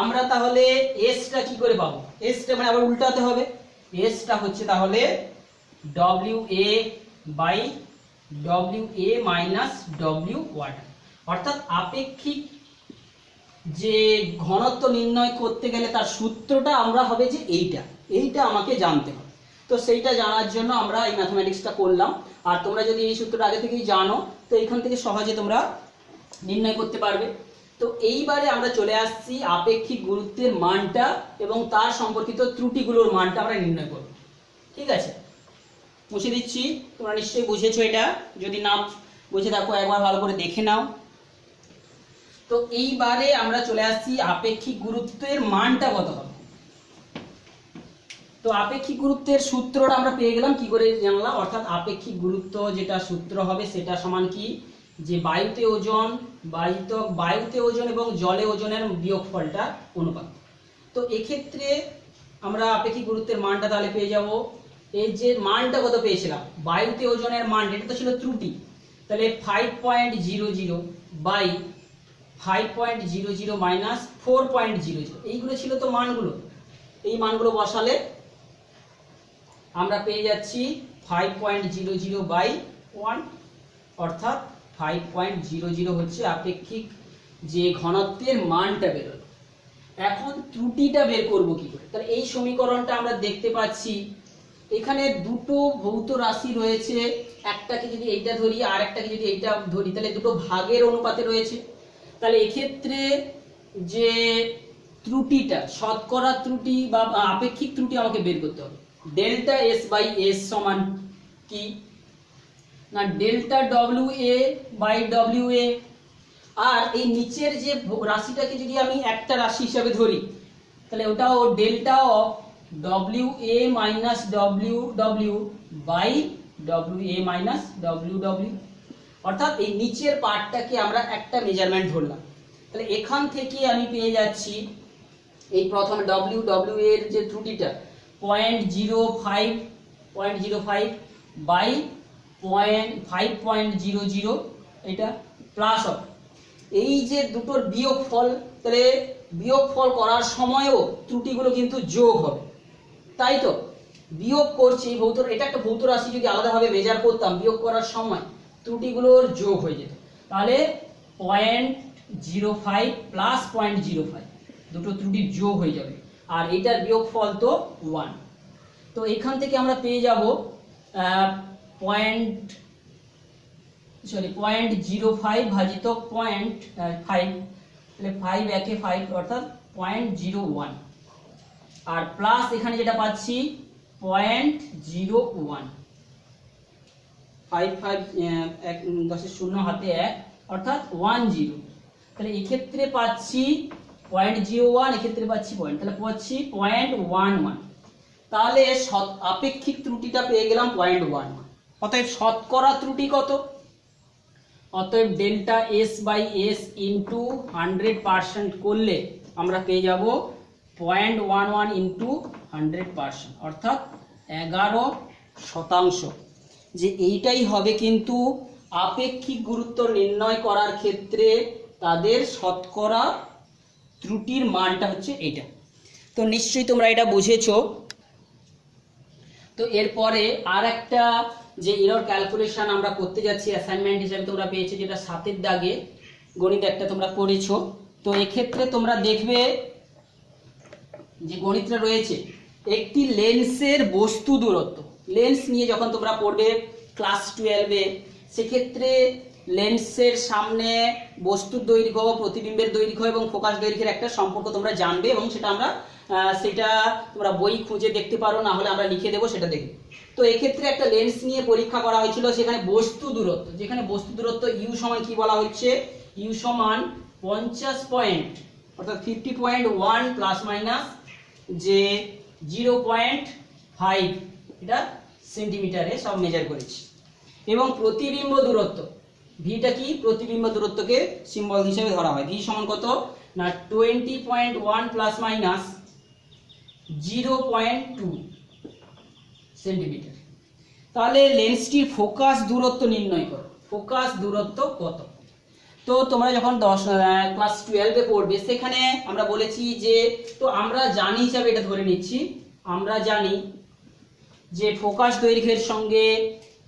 Speaker 1: আমরা তাহলে এসটা কি করে পাবো, এসটা মানে আবার উল্টাতে হবে, এসটা হচ্ছে তাহলে W A by W A minus W water, অর্থাৎ আপেক্ষিক যে ঘনত্ব নির্ণয় করতে গেলে তার সূত্রটা আমরা হবে যে এইটা আমাকে জানতে হবে। তো সেইটা জানার জন্য আমরা এই ম্যাথমেটিক্সটা করলাম। আর তোমরা যদি এই সূত্রটা আগে থেকেই জানো তো এইখান থেকে সহজে তোমরা নির্ণয় করতে পারবে। তো এইবারে আমরা চলে আসছি আপেক্ষিক গুরুত্বের মানটা এবং তার সম্পর্কিত ত্রুটিগুলোর মানটা আমরা নির্ণয় করব। ঠিক আছে, মুছে দিচ্ছি, তোমরা নিশ্চয়ই বুঝেছো এটা, যদি না বুঝে থাকো একবার ভালো করে দেখে নাও। তো এইবারে আমরা চলে আসছি আপেক্ষিক গুরুত্বের মানটা কত হবে। তো আপেক্ষিক গুরুত্বের সূত্রটা আমরা পেয়ে গেলাম, কি করে জানলাম, অর্থাৎ আপেক্ষিক গুরুত্ব যেটা সূত্র হবে সেটা সমান কি, যে বায়ুতে ওজন এবং জলে ওজনের বিয়োগফলটা অনুপাত। তো এক্ষেত্রে আমরা আপেক্ষিক গুরুত্বের মানটা তাহলে পেয়ে যাব, এই যে মানটা কত পেয়েছিলাম, বায়ুতে ওজনের মান, এটা তো ছিল ত্রুটি, তাহলে 5.00 বাই 5.00 মাইনাস 4.00, এইগুলো ছিল তো মানগুলো। এই মানগুলো বসালে আমরা পেয়ে যাচ্ছি 5.00/1, অর্থাৎ 5.00 হচ্ছে আপেক্ষিক যে ঘনত্বের মানটা বেরোলো। এখন ত্রুটিটা বের করব কি করে? তাহলে এই সমীকরণটা আমরা দেখতে পাচ্ছি এখানে দুটো ভৌত রাশি রয়েছে, একটাকে যদি এইটা ধরি আর একটাকে যদি এইটা ধরি তাহলে দুটো ভাগের অনুপাতে রয়েছে। তাহলে এক্ষেত্রে যে ত্রুটিটা, শতকরা ত্রুটি বা আপেক্ষিক ত্রুটি আমাকে বের করতে হবে। ডেল্টা এস বাই এস সমান কি না delta W A by W A. আর এই নিচের যে রাশিটাকে যদি আমি একটা রাশি হিসাবে ধরি তাহলে ওটাও delta of W A minus W W by W A minus W W, অর্থাৎ এই নিচের পার্টটাকে আমরা একটা মেজারমেন্ট ধরলাম। তাহলে এখান থেকে আমি পেয়ে যাচ্ছি এই প্রথম ডব্লিউ ডব্লিউ এর যে ত্রুটিটা 0.05 বাই 5.00, এটা প্লাস অফ এই যে দুটোর বিয়োগফল। তাহলে বিয়োগফল করার সময়ও ত্রুটিগুলো কিন্তু যোগ হবে, তাই তো বিয়োগ করছি ভৌত, এটা একটা ভৌত রাশি যদি আলাদাভাবে মেজার করতাম বিয়োগ করার সময় ত্রুটিগুলোর যোগ হয়ে যেত। তাহলে 0.05 প্লাস 0.05 দুটো ত্রুটির যোগ হয়ে যাবে, আর এটার বিয়োগফল তো 1। তো এখান থেকে আমরা পেয়ে যাব 0.05 ভাজিত 0.5, তাহলে 5 একে 5 অর্থাৎ 0.01, আর প্লাস এখানে যেটা পাচ্ছি 0.01, 5 10 শূন্য হাতে 1 অর্থাৎ 10। তাহলে এক্ষেত্রে পাচ্ছি 0.01, এক্ষেত্রে পাচ্ছি তাহলে পাচ্ছি 0.11। তাহলে আপেক্ষিক ত্রুটিটা পেয়ে গেলাম 0.11। অতএব শতকরা ত্রুটি কত? অতএব delta S by S into 100% করলে আমরা পেয়ে যাব 0.11 ইন্টু 100%, অর্থাৎ 11%। যে এইটাই হবে কিন্তু আপেক্ষিক গুরুত্ব নির্ণয় করার ক্ষেত্রে তাদের শতকরা ত্রুটির মানটা হচ্ছে এইটা। তো নিশ্চয়ই তোমরা এটা বুঝেছো। তো এরপরে আর একটা যে এরর ক্যালকুলেশন আমরা করতে যাচ্ছি অ্যাসাইনমেন্ট হিসেবে তোমরা পেয়েছো, যেটা 7 দাগে গণিত একটা তোমরা করেছো। তো এক্ষেত্রে তোমরা দেখবে যে গণিতটা রয়েছে একটি লেন্সের বস্তু দূরত্ব। লেন্স নিয়ে যখন তোমরা পড়বে ক্লাস 12-এ, সেক্ষেত্রে লেন্সের সামনে বস্তুর দৈর্ঘ্য, প্রতিবিম্বের দৈর্ঘ্য এবং ফোকাস দৈর্ঘ্যের একটা সম্পর্ক তোমরা জানবে, এবং সেটা তোমরা বই খুঁজে দেখতে পারো, না হলে আমরা লিখে দেবো, সেটা দেখবে। তো এক্ষেত্রে একটা লেন্স নিয়ে পরীক্ষা করা হয়েছিল, সেখানে বস্তু দূরত্ব, যেখানে বস্তু দূরত্ব ইউ সমান কি বলা হচ্ছে, ইউ সমান 50 পয়েন্ট অর্থাৎ 50.1 প্লাস মাইনাস যে 0.5, এটা সেন্টিমিটারে সব মেজার করেছি। এবং প্রতিবিম্ব দূরত্ব, ভিটা কি, প্রতিবিম্ব দূরত্বকে সিম্বল হিসেবে ধরা হয়। ভি সমান কত না 20.1 প্লাস মাইনাস 0.2 সেন্টিমিটার। তাহলে লেন্সটির ফোকাস দূরত্ব নির্ণয় করো। ফোকাস দূরত্ব কত? তো তোমরা যখন ক্লাস 12-এ পড়বে সেখানে আমরা বলেছি যে, তো আমরা জানি হিসাবে এটা ধরে নিচ্ছি, আমরা জানি যে ফোকাস দৈর্ঘ্যের সঙ্গে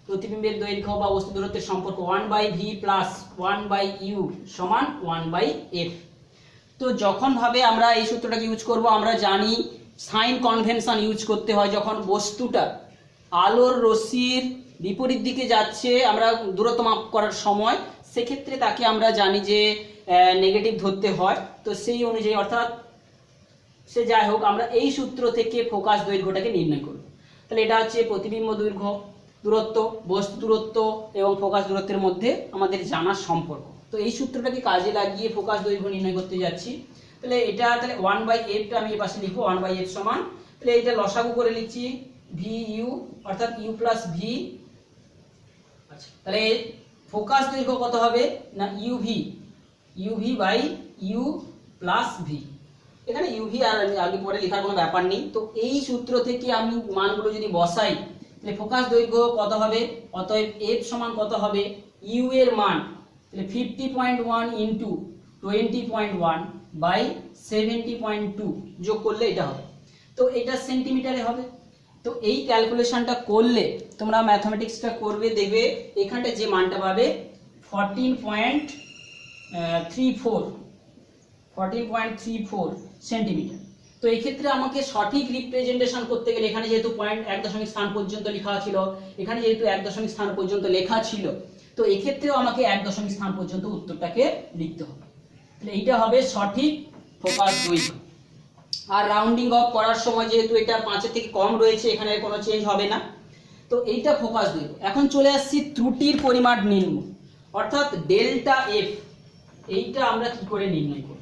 Speaker 1: প্রতিবিম্বের দৈর্ঘ্য বা বস্তু দূরত্বের সম্পর্ক 1/v প্লাস 1/u সমান 1/f। তো যখন ভাবে আমরা এই সূত্রটাকে ইউজ করব, আমরা জানি সাইন কনভেনশন ইউজ করতে হয় যখন বস্তুটা আলোর রশ্মির বিপরীত দিকে যাচ্ছে, আমরা দূরত্ব মাপ করার সময়, সেক্ষেত্রে তাকে আমরা জানি যে নেগেটিভ ধরতে হয়। তো সেই অনুযায়ী, অর্থাৎ সে যাই হোক, আমরা এই সূত্র থেকে ফোকাস দৈর্ঘ্যটাকে নির্ণয় করব। তাহলে এটা হচ্ছে প্রতিবিম্ব দূরত্ব, বস্তু দূরত্ব এবং ফোকাস দূরত্বের মধ্যে আমাদের জানার সম্পর্ক। তো এই সূত্রটাকে কাজে লাগিয়ে ফোকাস দৈর্ঘ্য নির্ণয় করতে যাচ্ছি। তাহলে এটা তাহলে 1/f আমি এই পাশে লিখবো, 1/f সমান, তাহলে এটা লসাগু করে লিখছি vu অর্থাৎ u প্লাস v। আচ্ছা, তাহলে ফোকাস দৈর্ঘ্য কত হবে না uv by u plus v। এখানে uv আর আগে পরে লেখার কোনো ব্যাপার নেই। তো এই সূত্র থেকে আমি মানগুলো যদি বসাই, তাহলে ফোকাস দৈর্ঘ্য কত হবে, অতএব f সমান কত হবে, u এর মান তাহলে 50.1 ইন্টু 20.1 বাই 70.2 যোগ করলে এটা হবে। তো এটা সেন্টিমিটারে হবে। তো এই ক্যালকুলেশনটা করলে তোমরা ম্যাথমেটিক্সটা করবে, দেখবে এখানটা যে মানটা পাবে 14.34 সেন্টিমিটার। তো এই ক্ষেত্রে আমাকে সঠিক রিপ্রেজেন্টেশন করতে গেলে এখানে যেহেতু পয়েন্ট 1 দশমিক স্থান পর্যন্ত লেখা ছিল, এখানে যেহেতু 1 দশমিক স্থান পর্যন্ত লেখা ছিল, তো এই ক্ষেত্রেও আমাকে 1 দশমিক স্থান পর্যন্ত উত্তরটাকে লিখতে হবে। তাহলে এইটা হবে সঠিক ফোকাস দৈর্ঘ্য। আর রাউন্ডিং অফ করার সময় যেহেতু এটা 5-এর থেকে কম রয়েছে, এখানে কোনো চেঞ্জ হবে না। তো এইটা ফোকাস দৈর্ঘ্য। এখন চলে আসছি ত্রুটির পরিমাণ নির্ণয়, অর্থাৎ ডেল্টা এফ। এইটা আমরা কি করে নির্ণয় করব?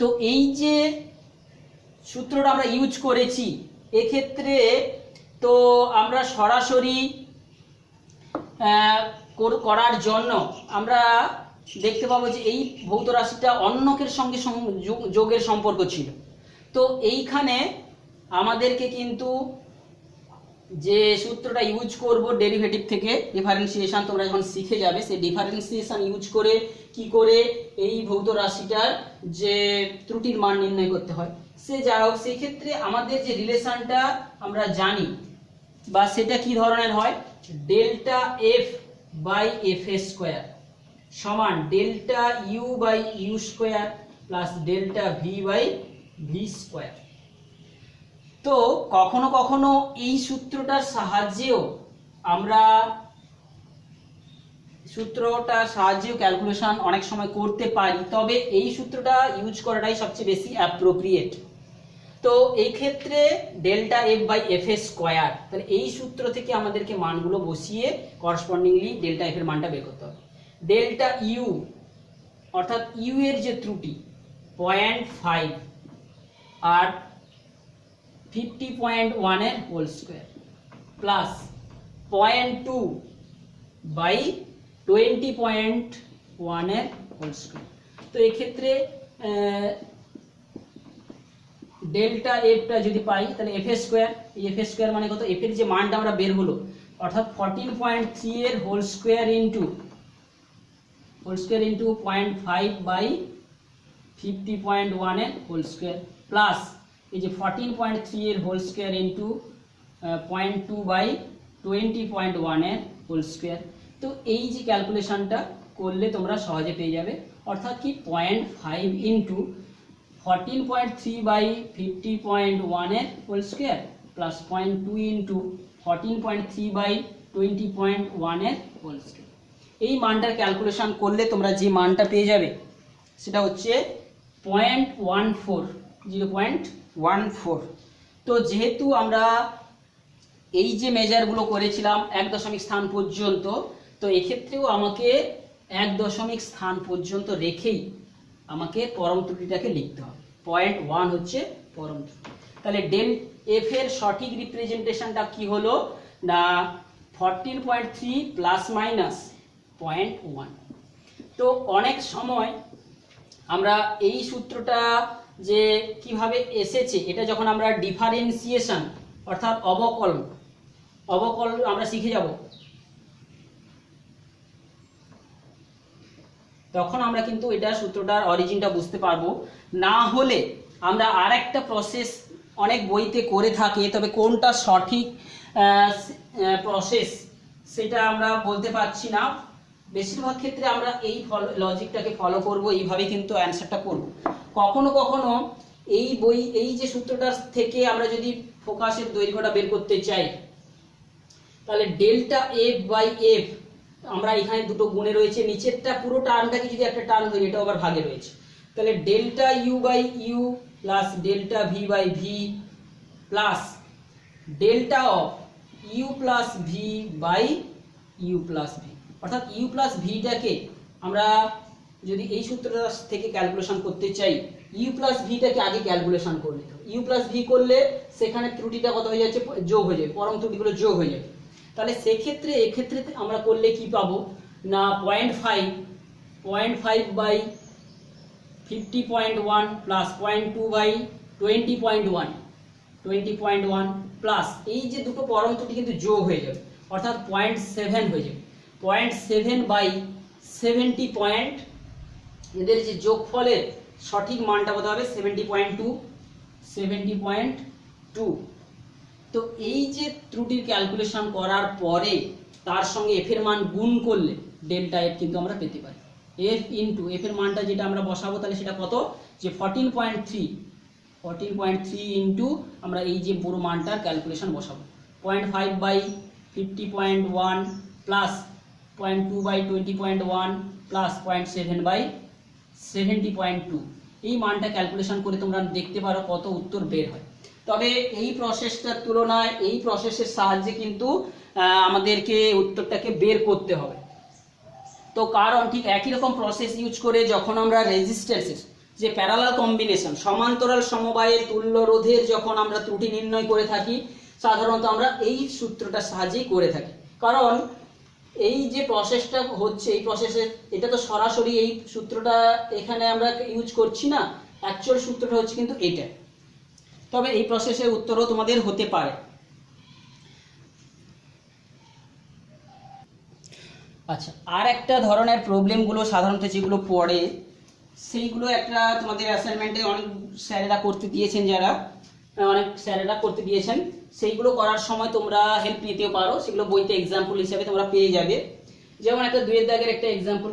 Speaker 1: তো এই যে সূত্রটা আমরা ইউজ করেছি এক্ষেত্রে, তো আমরা সরাসরি করার জন্য আমরা দেখতে পাবো যে এই ভৌত রাশিটা অন্যকের সঙ্গে যোগের সম্পর্ক ছিল। তো এইখানে আমাদেরকে কিন্তু যে সূত্রটা ইউজ করব ডেরিভেটিভ থেকে ডিফারেন্সিয়েশন, তোমরা যখন শিখে যাবে সেই ডিফারেন্সিয়েশন ইউজ করে কি করে এই ভৌত রাশিটার যে ত্রুটির মান নির্ণয় করতে হয় সে যা হোক, সেই ক্ষেত্রে আমাদের যে রিলেশনটা আমরা জানি বা সেটা কি ধরনের হয়, delta F by F square সমান delta U by U square plus delta V by V square. তো কখনো কখনো এই সূত্রটার সাহায্যেও আমরা ক্যালকুলেশন অনেক সময় করতে পারি, তবে এই সূত্রটা ইউজ করাটাই সবচেয়ে বেশি অ্যাপ্রোপ্রিয়েট। তো এই ক্ষেত্রে delta F by F square, তাহলে এই সূত্র থেকে আমাদেরকে মানগুলো বসিয়ে করসপন্ডিংলি ডেল্টা এফ এর মানটা বের করতে হবে। ডেল্টা ইউ অর্থাৎ ইউ এর যে ত্রুটি 0.5 আর 50.1 এর হোল স্কোয়ার প্লাস 0.2 বাই 20.1 এর হোল স্কোয়ার। তো এক্ষেত্রে ডেল্টা এফটা যদি পাই তাহলে এফ স্কোয়ার, এই এফ স্কোয়ার মানে কত, এফ এর যে মানটা আমরা বের হলো অর্থাৎ 14.3 এর হোল স্কোয়ার ইন্টু 0.5 বাই 50.1 এর হোল স্কোয়ার প্লাস এই যে 14.3 এর হোল স্কোয়ার ইন্টু 0.2 বাই 20.1 এর হোল স্কোয়ার। তো এই যে ক্যালকুলেশনটা করলে তোমরা সহজে পেয়ে যাবে, অর্থাৎ কি 0.5 ইন্টু 14.3 বাই 50.1 এর whole square plus 0.2 into 14.3 by 20.1 এর হোল স্কোয়ার। এই মানটার ক্যালকুলেশন করলে তোমরা যে মানটা পেয়ে যাবে সেটা হচ্ছে 0.14। তো যেহেতু আমরা এই যে মেজারগুলো করেছিলাম 1 দশমিক স্থান পর্যন্ত, তো এক্ষেত্রেও আমাকে 1 দশমিক স্থান পর্যন্ত রেখেই আমাকে পরম ত্রুটিটাকে লিখতে হবে। 0.1 হচ্ছে পরম ত্রুটি। তাহলে ডেল এফ এর সঠিক রিপ্রেজেন্টেশনটা কি হলো না 14.3 প্লাস মাইনাস 0.1। তো অনেক সময় আমরা এই সূত্রটা যে কিভাবে এসেছে এটা যখন আমরা ডিফারেন্সিয়েশন অর্থাৎ অবকলন আমরা শিখে যাব, তখন আমরা কিন্তু এটা সূত্রটার অরিজিনটা বুঝতে পারবো। না হলে আমরা আরেকটা প্রসেস অনেক বইতে করে থাকে, তবে কোনটা সঠিক প্রসেস সেটা আমরা বলতে পারছি না। বেশিরভাগ ক্ষেত্রে আমরা এই লজিকটাকে ফলো করব, এইভাবে কিন্তু অ্যান্সারটা করব। কখনো কখনো এই যে সূত্রটার থেকে আমরা যদি ফোকাসের দৈর্ঘ্যটা বের করতে চাই তাহলে ডেল্টা এফ বাই এফ, আমরা এখানে দুটো গুণে রয়েছে, নিচেরটা পুরো টার্মটাকে যদি একটা টার্ম ধরি এটাও আবার ভাগে রয়েছে, তাহলে delta U by U plus delta V by V plus delta of U plus V by U plus V. অর্থাৎ ইউ প্লাস ভিটাকে আমরা যদি এই সূত্রটা থেকে ক্যালকুলেশন করতে চাই, ইউ প্লাস ভিটাকে আগে ক্যালকুলেশন করে নিতে হবে। ইউ প্লাস ভি করলে সেখানে ত্রুটিটা কত হয়ে যাচ্ছে, যোগ হয়ে যাবে, পরম ত্রুটিগুলো যোগ হয়ে যাবে। তাহলে সেক্ষেত্রে এক্ষেত্রে আমরা করলে কি পাবো না 0.5 বাই 50.1 প্লাস 0.2 বাই 20.1 প্লাস এই যে দুটো পরম ত্রুটি কিন্তু যোগ হয়ে যাবে, অর্থাৎ 0.7 হয়ে যাবে। 0.7 বাই 70 পয়েন্ট, এদের যে যোগফলের সঠিক মানটা কত হবে 70.2 2। তো এই যে ত্রুটির ক্যালকুলেশন করার পরে তার সঙ্গে এফ এর মান গুণ করলে ডেল্টা এফ কিন্তু আমরা পেতে পারি। এফ ইন্টু এফ এর মানটা যেটা আমরা বসাবো তাহলে সেটা কত, যে 14.3 ইন্টু আমরা এই যে পুরো মানটার ক্যালকুলেশন বসাবো 0.5/50.1 প্লাস 0.2/20.1 প্লাস 0.7/70.2। এই মানটা ক্যালকুলেশন করে তোমরা দেখতে পারো কত উত্তর বের হয়। তবে এই প্রসেসটার তুলনায় এই প্রসেসের সাহায্যে কিন্তু আমাদেরকে উত্তরটাকে বের করতে হবে। তো কারণ ঠিক একই রকম প্রসেস ইউজ করে যখন আমরা রেজিস্ট্যান্সের যে প্যারালাল কম্বিনেশন সমান্তরাল সমবায়ের তুল্য রোধের যখন আমরা ত্রুটি নির্ণয় করে থাকি, সাধারণত আমরা এই সূত্রটার সাহায্যেই করে থাকি। কারণ এই যে প্রসেসটা হচ্ছে এই প্রসেসে এটা তো সরাসরি এই সূত্রটা এখানে আমরা ইউজ করছি না, অ্যাকচুয়াল সূত্রটা হচ্ছে কিন্তু এটা। তবে এই প্রসেসের উত্তরও তোমাদের হতে পারে। আচ্ছা, আর একটা ধরনের প্রবলেমগুলো সাধারণত যেগুলো পড়ে সেইগুলো একটা তোমাদের অ্যাসাইনমেন্টে অনেক স্যারেরা করতে দিয়েছেন, সেইগুলো করার সময় তোমরা হেল্প নিতেও পারো, সেগুলো বইতে এক্সাম্পল হিসাবে তোমরা পেয়ে যাবে। যেমন একটা 2 দাগের একটা এক্সাম্পল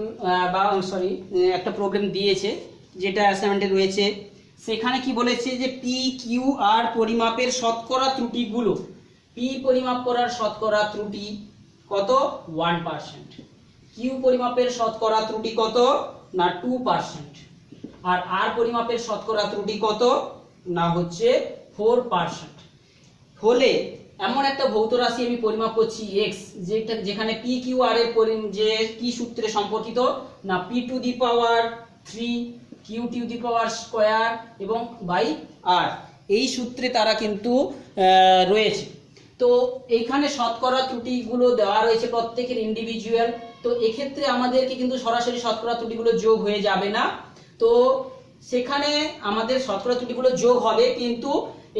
Speaker 1: একটা প্রবলেম দিয়েছে যেটা অ্যাসাইনমেন্টে রয়েছে। সেখানে কি বলেছে যে পি কিউ আর পরিমাপের শতকরা ত্রুটিগুলো, পি পরিমাপ করার শতকরা ত্রুটি কত 1%, কিউ পরিমাপের শতকরা ত্রুটি কত না 2%, আর আর পরিমাপের শতকরা ত্রুটি কত না হচ্ছে 4%। হলে এমন একটা ভৌত রাশি আমি পরিমাপ করছি x, যেখানে পি কিউ আর এর যে কি সূত্রে সম্পর্কিত না p two the power 3 q two the power square এবং বাই r, এই সূত্রে তারা কিন্তু রয়েছে। তো এইখানে শতকরা ত্রুটিগুলো দেওয়া রয়েছে প্রত্যেকের ইন্ডিভিজুয়াল। তো এক্ষেত্রে আমাদেরকে কিন্তু সরাসরি শতকরা ত্রুটিগুলো যোগ হয়ে যাবে না, তো সেখানে আমাদের শতকরা ত্রুটিগুলো যোগ হবে, কিন্তু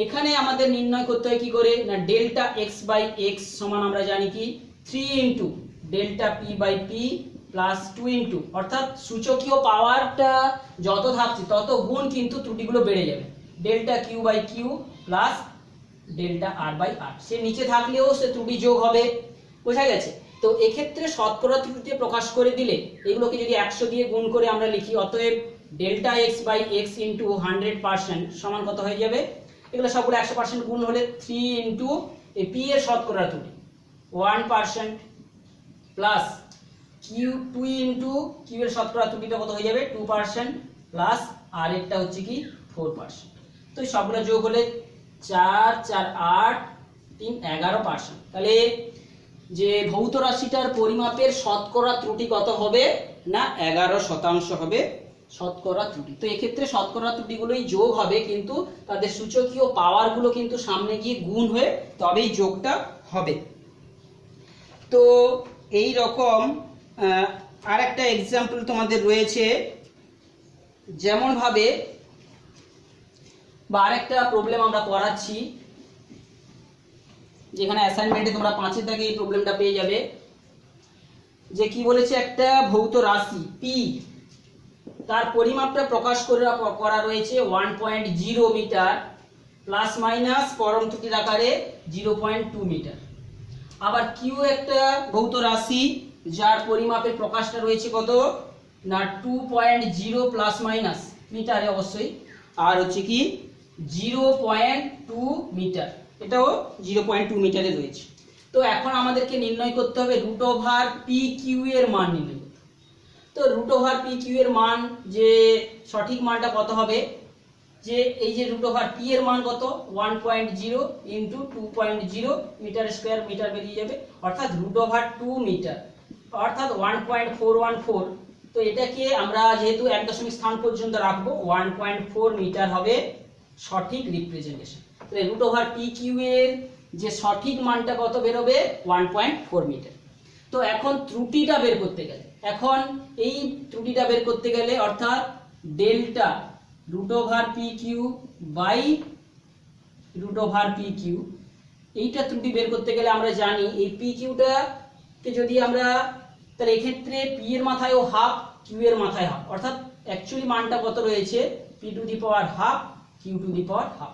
Speaker 1: এখানে আমাদের নির্ণয় করতে হয় কি করে না ডেল্টা এক্স বাই এক্স সমান আমরা জানি কি 3 into delta P by P plus 2 into, অর্থাৎ সূচকীয় পাওয়ারটা যত থাকছে তত গুণ কিন্তু ত্রুটিগুলো বেড়ে যাবে, delta Q by Q plus delta R by R. সে নিচে থাকলেও সে ত্রুটি যোগ হবে, বোঝা গেছে। তো এক্ষেত্রে শতকরা ত্রুটিতে প্রকাশ করে দিলে এগুলোকে যদি 100 দিয়ে গুণ করে আমরা লিখি, অতএব delta X by X into 100% সমান কত হয়ে যাবে, এগুলো সবগুলো 100% গুণ হলে 3 ইন্টু এই পি এর শতকরা ত্রুটি 1% প্লাস কিউ 2 ইন্টু কিউ এর শতকরা ত্রুটিটা কত হয়ে যাবে 2% প্লাস আর একটা হচ্ছে কি 4%। তো সবগুলো যোগ হলে 4 4 8 3 11%। তাহলে যে ভৌত রাশিটার পরিমাপের শতকরা ত্রুটি কত হবে না 11% হবে শতকরা ত্রুটি। তো এক্ষেত্রে শতকরা ত্রুটিগুলোই যোগ হবে, কিন্তু তাদের সূচকীয় পাওয়ারগুলো কিন্তু সামনে গিয়ে গুণ হয়ে তবেই যোগটা হবে। তো এই রকম আর একটা এক্সাম্পল তোমাদের রয়েছে, যেমন ভাবে বা আরেকটা প্রবলেম আমরা করাচ্ছি, যেখানে অ্যাসাইনমেন্টে তোমরা 5 দাগে এই প্রবলেমটা পেয়ে যাবে। যে কি বলেছে, একটা ভৌত রাশি পি, তার পরিমাপটা প্রকাশ করা রয়েছে 1.0 মিটার প্লাস মাইনাস পরম ত্রুটির আকারে 0.2 মিটার। আবার কিউ একটা ভৌত রাশি যার পরিমাপের প্রকাশটা রয়েছে কত না 2.0 প্লাস মাইনাস মিটারে অবশ্যই, আর হচ্ছে কি 0.2 মিটার, এটাও 0.2 মিটারে রয়েছে। তো এখন আমাদেরকে নির্ণয় করতে হবে রুট ওভার পি কিউ এর মান নির্ণয় করতে। তো রুট ওভার পি কিউ এর মান যে সঠিক মানটা কত হবে, যে এই যে রুট ওভার পি এর মান কত 1.0 ইন্টু 2.0 মিটার স্কোয়ার, মিটার বেরিয়ে যাবে, অর্থাৎ রুট ওভার 2 মিটার অর্থাৎ 1.414। তো এটাকে আমরা যেহেতু এক দশমিক স্থান পর্যন্ত রাখবো 1.4 মিটার হবে সঠিক রিপ্রেজেন্টেশন। তাহলে রুট ওভার পি কিউ এর যে সঠিক মানটা কত বেরোবে 1.4 মিটার। তো এখন ত্রুটিটা বের করতে গেলে অর্থাৎ delta root over P Q by root over P Q, এইটা ত্রুটি বের করতে গেলে আমরা জানি এই পি কিউটাকে যদি আমরা, তাহলে এক্ষেত্রে পি এর মাথায় ও হাফ, কিউ এর মাথায় হাফ, অর্থাৎ অ্যাকচুয়ালি মানটা কত রয়েছে P to the power half Q to the power half.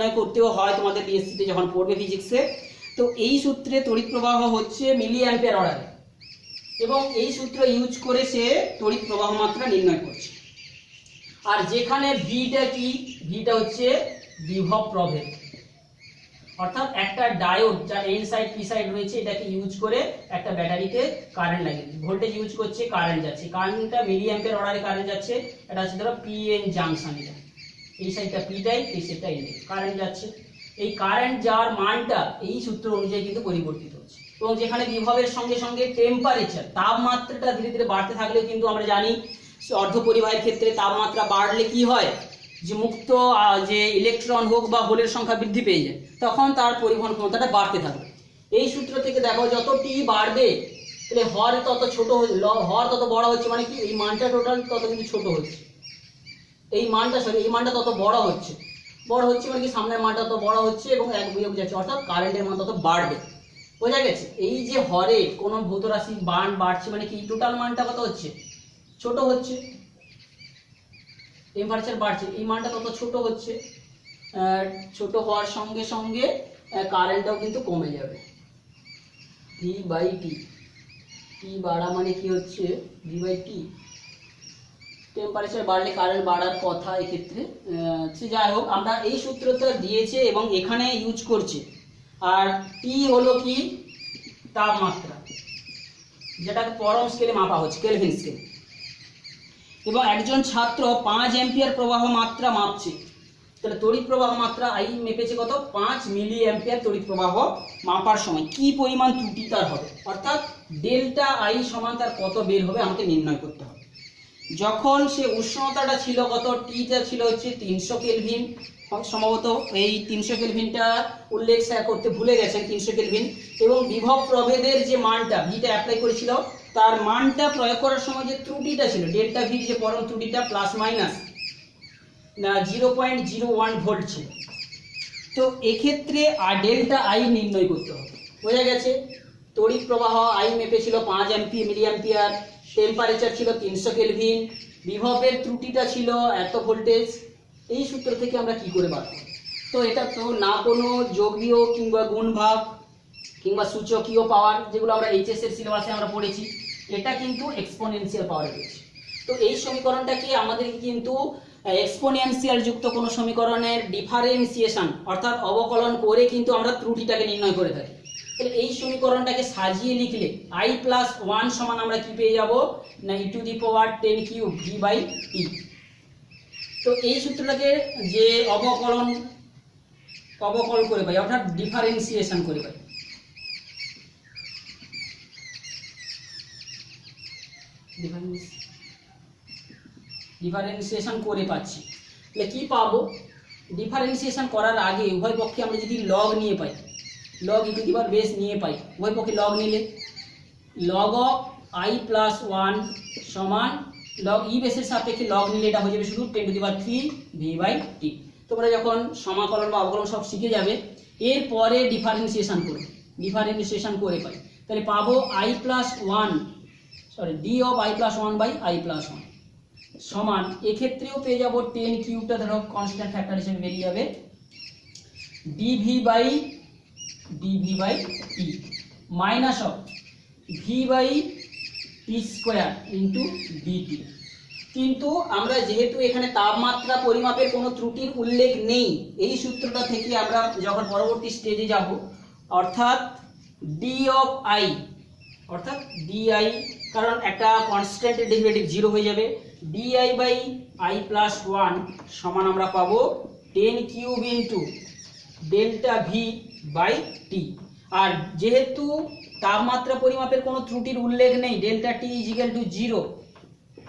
Speaker 1: নির্ণয় করতেও হয় তোমাদের বিএসসিতে যখন পড়বে ফিজিক্সে। তো এই সূত্রে তড়িৎ প্রবাহ হচ্ছে মিলি অ্যাম্পিয়ার অর্ডারে, এবং এই সূত্র ইউজ করে সে তড়িৎ প্রবাহ মাত্রা নির্ণয় করছে। আর যেখানে ভিটা কি, ভিটা হচ্ছে বিভব প্রভেদ, অর্থাৎ একটা ডায়োড যা এন সাইড পি সাইড রয়েছে এটাকে ইউজ করে একটা ব্যাটারিতে কারেন্ট লাগিয়ে দিচ্ছে, ভোল্টেজ ইউজ করছে, কারেন্ট যাচ্ছে, কারেন্টটা মিলি অ্যাম্পিয়ার অর্ডারে কারেন্ট যাচ্ছে। এটা হচ্ছে ধরো পিএন জাংশন, এটা এই সাইডটা পি টাইপ, এই সাইডটা এন, কারেন্ট যাচ্ছে। এই কারেন্ট যাওয়ার মানটা এই সূত্র অনুযায়ী কিন্তু পরিবর্তিত হচ্ছে, এবং যেখানে বিভবের সঙ্গে সঙ্গে টেম্পারেচার তাপমাত্রাটা ধীরে ধীরে বাড়তে থাকলেও কিন্তু আমরা জানি অর্ধপরিবাহীর ক্ষেত্রে তাপমাত্রা বাড়লে কি হয়, যে মুক্ত যে ইলেকট্রন হোক বা হোলের সংখ্যা বৃদ্ধি পেয়ে যায়, তখন তার পরিবহন ক্ষমতাটা বাড়তে থাকবে। এই সূত্র থেকে দেখো যত টি বাড়বে তাহলে হর তত ছোট, হর তত বড় হচ্ছে, মানে কি এই মানটা টোটাল তত কিন্তু ছোট হচ্ছে, এই মানটা এই মানটা তত বড় হচ্ছে, বড় হচ্ছে মানে কি সামনের মানটা তত বড় হচ্ছে এবং এক বিয়োগ যাচ্ছে, অর্থাৎ কারেন্টের মান তত বাড়বে। বোঝা গেছে? এই যে হরে কোনো ভৌত রাশি মান বাড়ছে মানে কি টোটাল মানটা কত হচ্ছে, ছোট হচ্ছে, টেম্পারেচার বাড়ছে, এই মানটা তত ছোট হচ্ছে, ছোট হওয়ার সঙ্গে সঙ্গে কারেন্টটাও কিন্তু কমে যাবে। ভি বাই টি, টি বাড়া মানে কি হচ্ছে ভি বাই টি, টেম্পারেচার বাড়লে কারেন্ট বাড়ার কথা এক্ষেত্রে। যাই হোক, আমরা এই সূত্রটা দিয়েছে এবং এখানে ইউজ করছি। আর টি হলো কি তাপমাত্রা, যেটাকে পরম স্কেলে মাপা হচ্ছে, কেলভিন স্কেল। এবং একজন ছাত্র 5 অ্যাম্পিয়ার প্রবাহ মাত্রা মাপছে, তাহলে তড়িৎ প্রবাহ মাত্রা আই মেপেছে কত 5 মিলি অ্যাম্পিয়ার তড়িৎ প্রবাহ মাপার সময় কি পরিমাণ ত্রুটি তার হবে, অর্থাৎ ডেল্টা আই সমান তার কত বের হবে আমাকে নির্ণয় করতে হবে। যখন সে উষ্ণতাটা ছিল কত, টিটা ছিল হচ্ছে 300 কেলভিন, সম্ভবত এই 300 কেলভিনটা উল্লেখ স্যার করতে ভুলে গেছেন 300 কেলভিন, এবং বিভব প্রভেদের যে মানটা ভিটা অ্যাপ্লাই করেছিল তার মানটা প্রয়োগ করার সময় যে ত্রুটিটা ছিল ডেল্টা ভি যে পরম ত্রুটিটা প্লাস মাইনাস 0.01 ভোল্ট ছিল। তো এক্ষেত্রে ডেল্টা আই নির্ণয় করতে হবে। বোঝা গেছে তড়িৎ প্রবাহ আই মেপেছিল 5 মিলি অ্যাম্পিয়ার, টেম্পারেচার ছিল 300 কেলভিন, বিভবের ত্রুটিটা ছিল এত ভোল্টেজ। এই সূত্র থেকে আমরা কি করে বার করব? তো এটা তো না কোনো যোগীয় কিংবা গুণভাগ কিংবা সূচকীয় পাওয়ার যেগুলো আমরা এইচএস এর সিলেবাসে আমরা পড়েছি, এটা কিন্তু এক্সপোনেনশিয়াল পাওয়ার রয়েছে। তো এই সমীকরণটাকে আমাদের কিন্তু এক্সপোনেনশিয়াল যুক্ত কোনো সমীকরণের ডিফারেন্সিয়েশন অর্থাৎ অবকলন করে কিন্তু আমরা ত্রুটিটাকে নির্ণয় করে থাকি। তাহলে এই সমীকরণটাকে সাজিয়ে লিখলে i+1 সমান আমরা কি পেয়ে যাব না e⁻10³ v/t। তো এই সূত্রটাকে যে অবকল করে পাই অর্থাৎ ডিফারেন্সিয়েশন করে পাই, ডিফারেন্সিয়েশন করে পাচ্ছি। তাহলে কি পাবো, ডিফারেন্সিয়েশন করার আগে উভয় পক্ষে আমরা যদি লগ নিয়ে পাই, লগ e⁻বেস নিয়ে পাই, উভয় পক্ষে লগ নিলে log অফ i+1 সমান লগ ই বেসের সাপেক্ষে লগ নিলে এটা হয়ে যাবে শুধু 10³ v/t। তোমরা যখন সমাকলন বা অবকলন সব শিখে যাবে এরপরে ডিফারেন্সিয়েশন করে পাই, তাহলে পাবো d অফ i+1/i+1 সমান এক্ষেত্রেও পেয়ে যাব 10³ ধরো কনস্ট্যান্ট ফ্যাক্টর হিসেবে বেরিয়ে যাবে dv/t minus of v/t² into dt। কিন্তু আমরা যেহেতু এখানে তাপমাত্রা পরিমাপের কোনো ত্রুটির উল্লেখ নেই, এই সূত্রটা থেকে আমরা যখন পরবর্তী স্টেজে যাব অর্থাৎ d অফ i অর্থাৎ di, কারণ একটা কনস্ট্যান্টের ডেরিভেটিভ 0 হয়ে যাবে, di/i+1 সমান আমরা পাবো 10³ ইন্টু ডেল্টা v/t। আর যেহেতু তাপমাত্রা পরিমাপের কোনো ত্রুটির উল্লেখ নেই, ডেল্টা t = 0,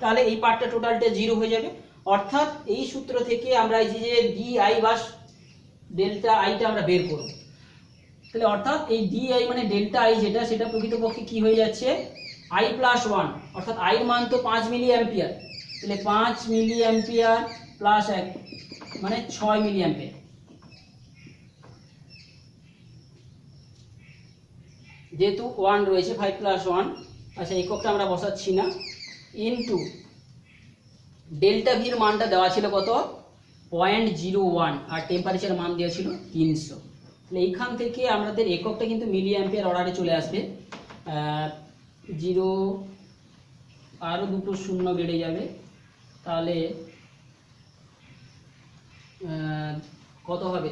Speaker 1: তাহলে এই পার্টটা টোটালটা 0 হয়ে যাবে। অর্থাৎ এই সূত্র থেকে আমরা এই যে di বা ডেল্টা আইটা আমরা বের করব। তাহলে অর্থাৎ এই di মানে ডেল্টা আই যেটা, সেটা প্রকৃতপক্ষে কি হয়ে যাচ্ছে i+1, অর্থাৎ i এর মান তো 5 মিলি অ্যাম্পিয়ার, তাহলে 5 মিলি অ্যাম্পিয়ার প্লাস 1 মানে 6 মিলি অ্যাম্পিয়ার, যেহেতু 1 রয়েছে 5+1, আচ্ছা এককটা আমরা বসাচ্ছি না, ইনটু ডেল্টা ভির মানটা দেওয়া ছিল কত 0.01 আর টেম্পারেচার মান দেওয়া ছিল 300। তাহলে এইখান থেকে আমাদের এককটা কিন্তু মিলি অ্যাম্পিয়ার অর্ডারে চলে আসবে, 0 আরও দুটো শূন্য বেড়ে যাবে, তাহলে কত হবে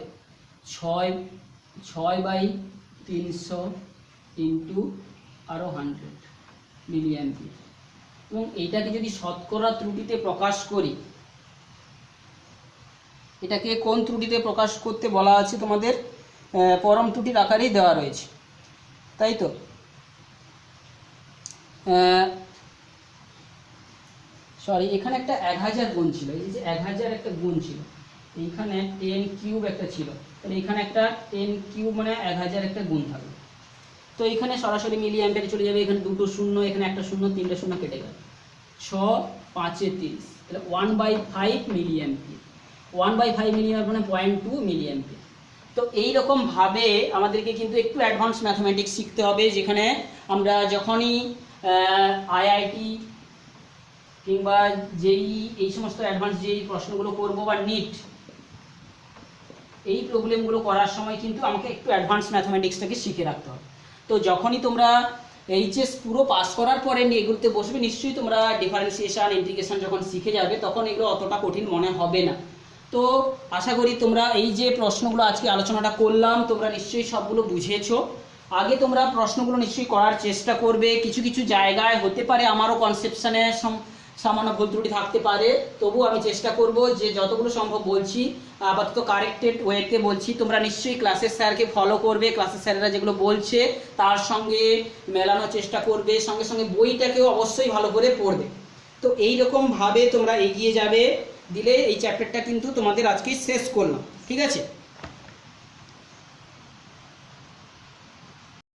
Speaker 1: 6/300 ইন্টু আরও 100 মিলি অ্যাম্পিয়ার। এবং এইটাকে যদি শতকরা ত্রুটিতে প্রকাশ করি, এটাকে কোন ত্রুটিতে প্রকাশ করতে বলা আছে তোমাদের, পরম ত্রুটির আকারেই দেওয়া রয়েছে, তাই তো। সরি, এখানে একটা 1000 গুণ ছিল, এই যে 1000 একটা গুণ ছিল, এইখানে 10³ একটা ছিল, তাহলে এখানে একটা 10³ মানে 1000 একটা গুণ থাকবে। তো এখানে সরাসরি মিলি অ্যাম্পিয়ারে চলে যাবে, এখানে দুটো শূন্য, এখানে একটা শূন্য, তিনটে শূন্য কেটে গেল, 6 5 30, তাহলে 1/5 মিলি অ্যাম্পিয়ার, 1/5 মিলি অ্যাম্পিয়ার মানে 0.2 মিলি অ্যাম্পিয়ার। তো এইরকমভাবে আমাদেরকে কিন্তু একটু অ্যাডভান্স ম্যাথমেটিক্স শিখতে হবে, যেখানে আমরা যখনই আইআইটি কিংবা যেই এই সমস্ত অ্যাডভান্স যেই প্রশ্নগুলো করব বা নিট এই প্রবলেমগুলো করার সময় কিন্তু আমাকে একটু অ্যাডভান্স ম্যাথমেটিক্সটাকে শিখে রাখতে হবে। তো যখনই তোমরা এইচএস পুরো পাস করার পরে এগুলোতে বসবে, নিশ্চয়ই তোমরা ডিফারেন্সিয়েশন ইন্টিগ্রেশন যখন শিখে যাবে তখন এগুলো অতটা কঠিন মনে হবে না। তো আশা করি তোমরা এই যে প্রশ্নগুলো আজকে আলোচনাটা করলাম তোমরা নিশ্চয়ই সবগুলো বুঝেছো। আগে তোমরা প্রশ্নগুলো নিশ্চয়ই করার চেষ্টা করবে, কিছু কিছু জায়গায় হতে পারে আমারও কনসেপশনের সামান্য ভুল ত্রুটি থাকতে পারে, তবু আমি চেষ্টা করব যে যতগুলো সম্ভব বলছি আপাতত কারেক্টেড ওয়েতে বলছি। তোমরা নিশ্চয়ই ক্লাসের স্যারকে ফলো করবে, ক্লাসের স্যারেরা যেগুলো বলছে তার সঙ্গে মেলানোর চেষ্টা করবে, সঙ্গে সঙ্গে বইটাকেও অবশ্যই ভালো করে পড়বে। তো এইরকমভাবে তোমরা এগিয়ে যাবে, দিলে এই চ্যাপ্টারটা কিন্তু তোমাদের আজকে শেষ করলাম, ঠিক আছে।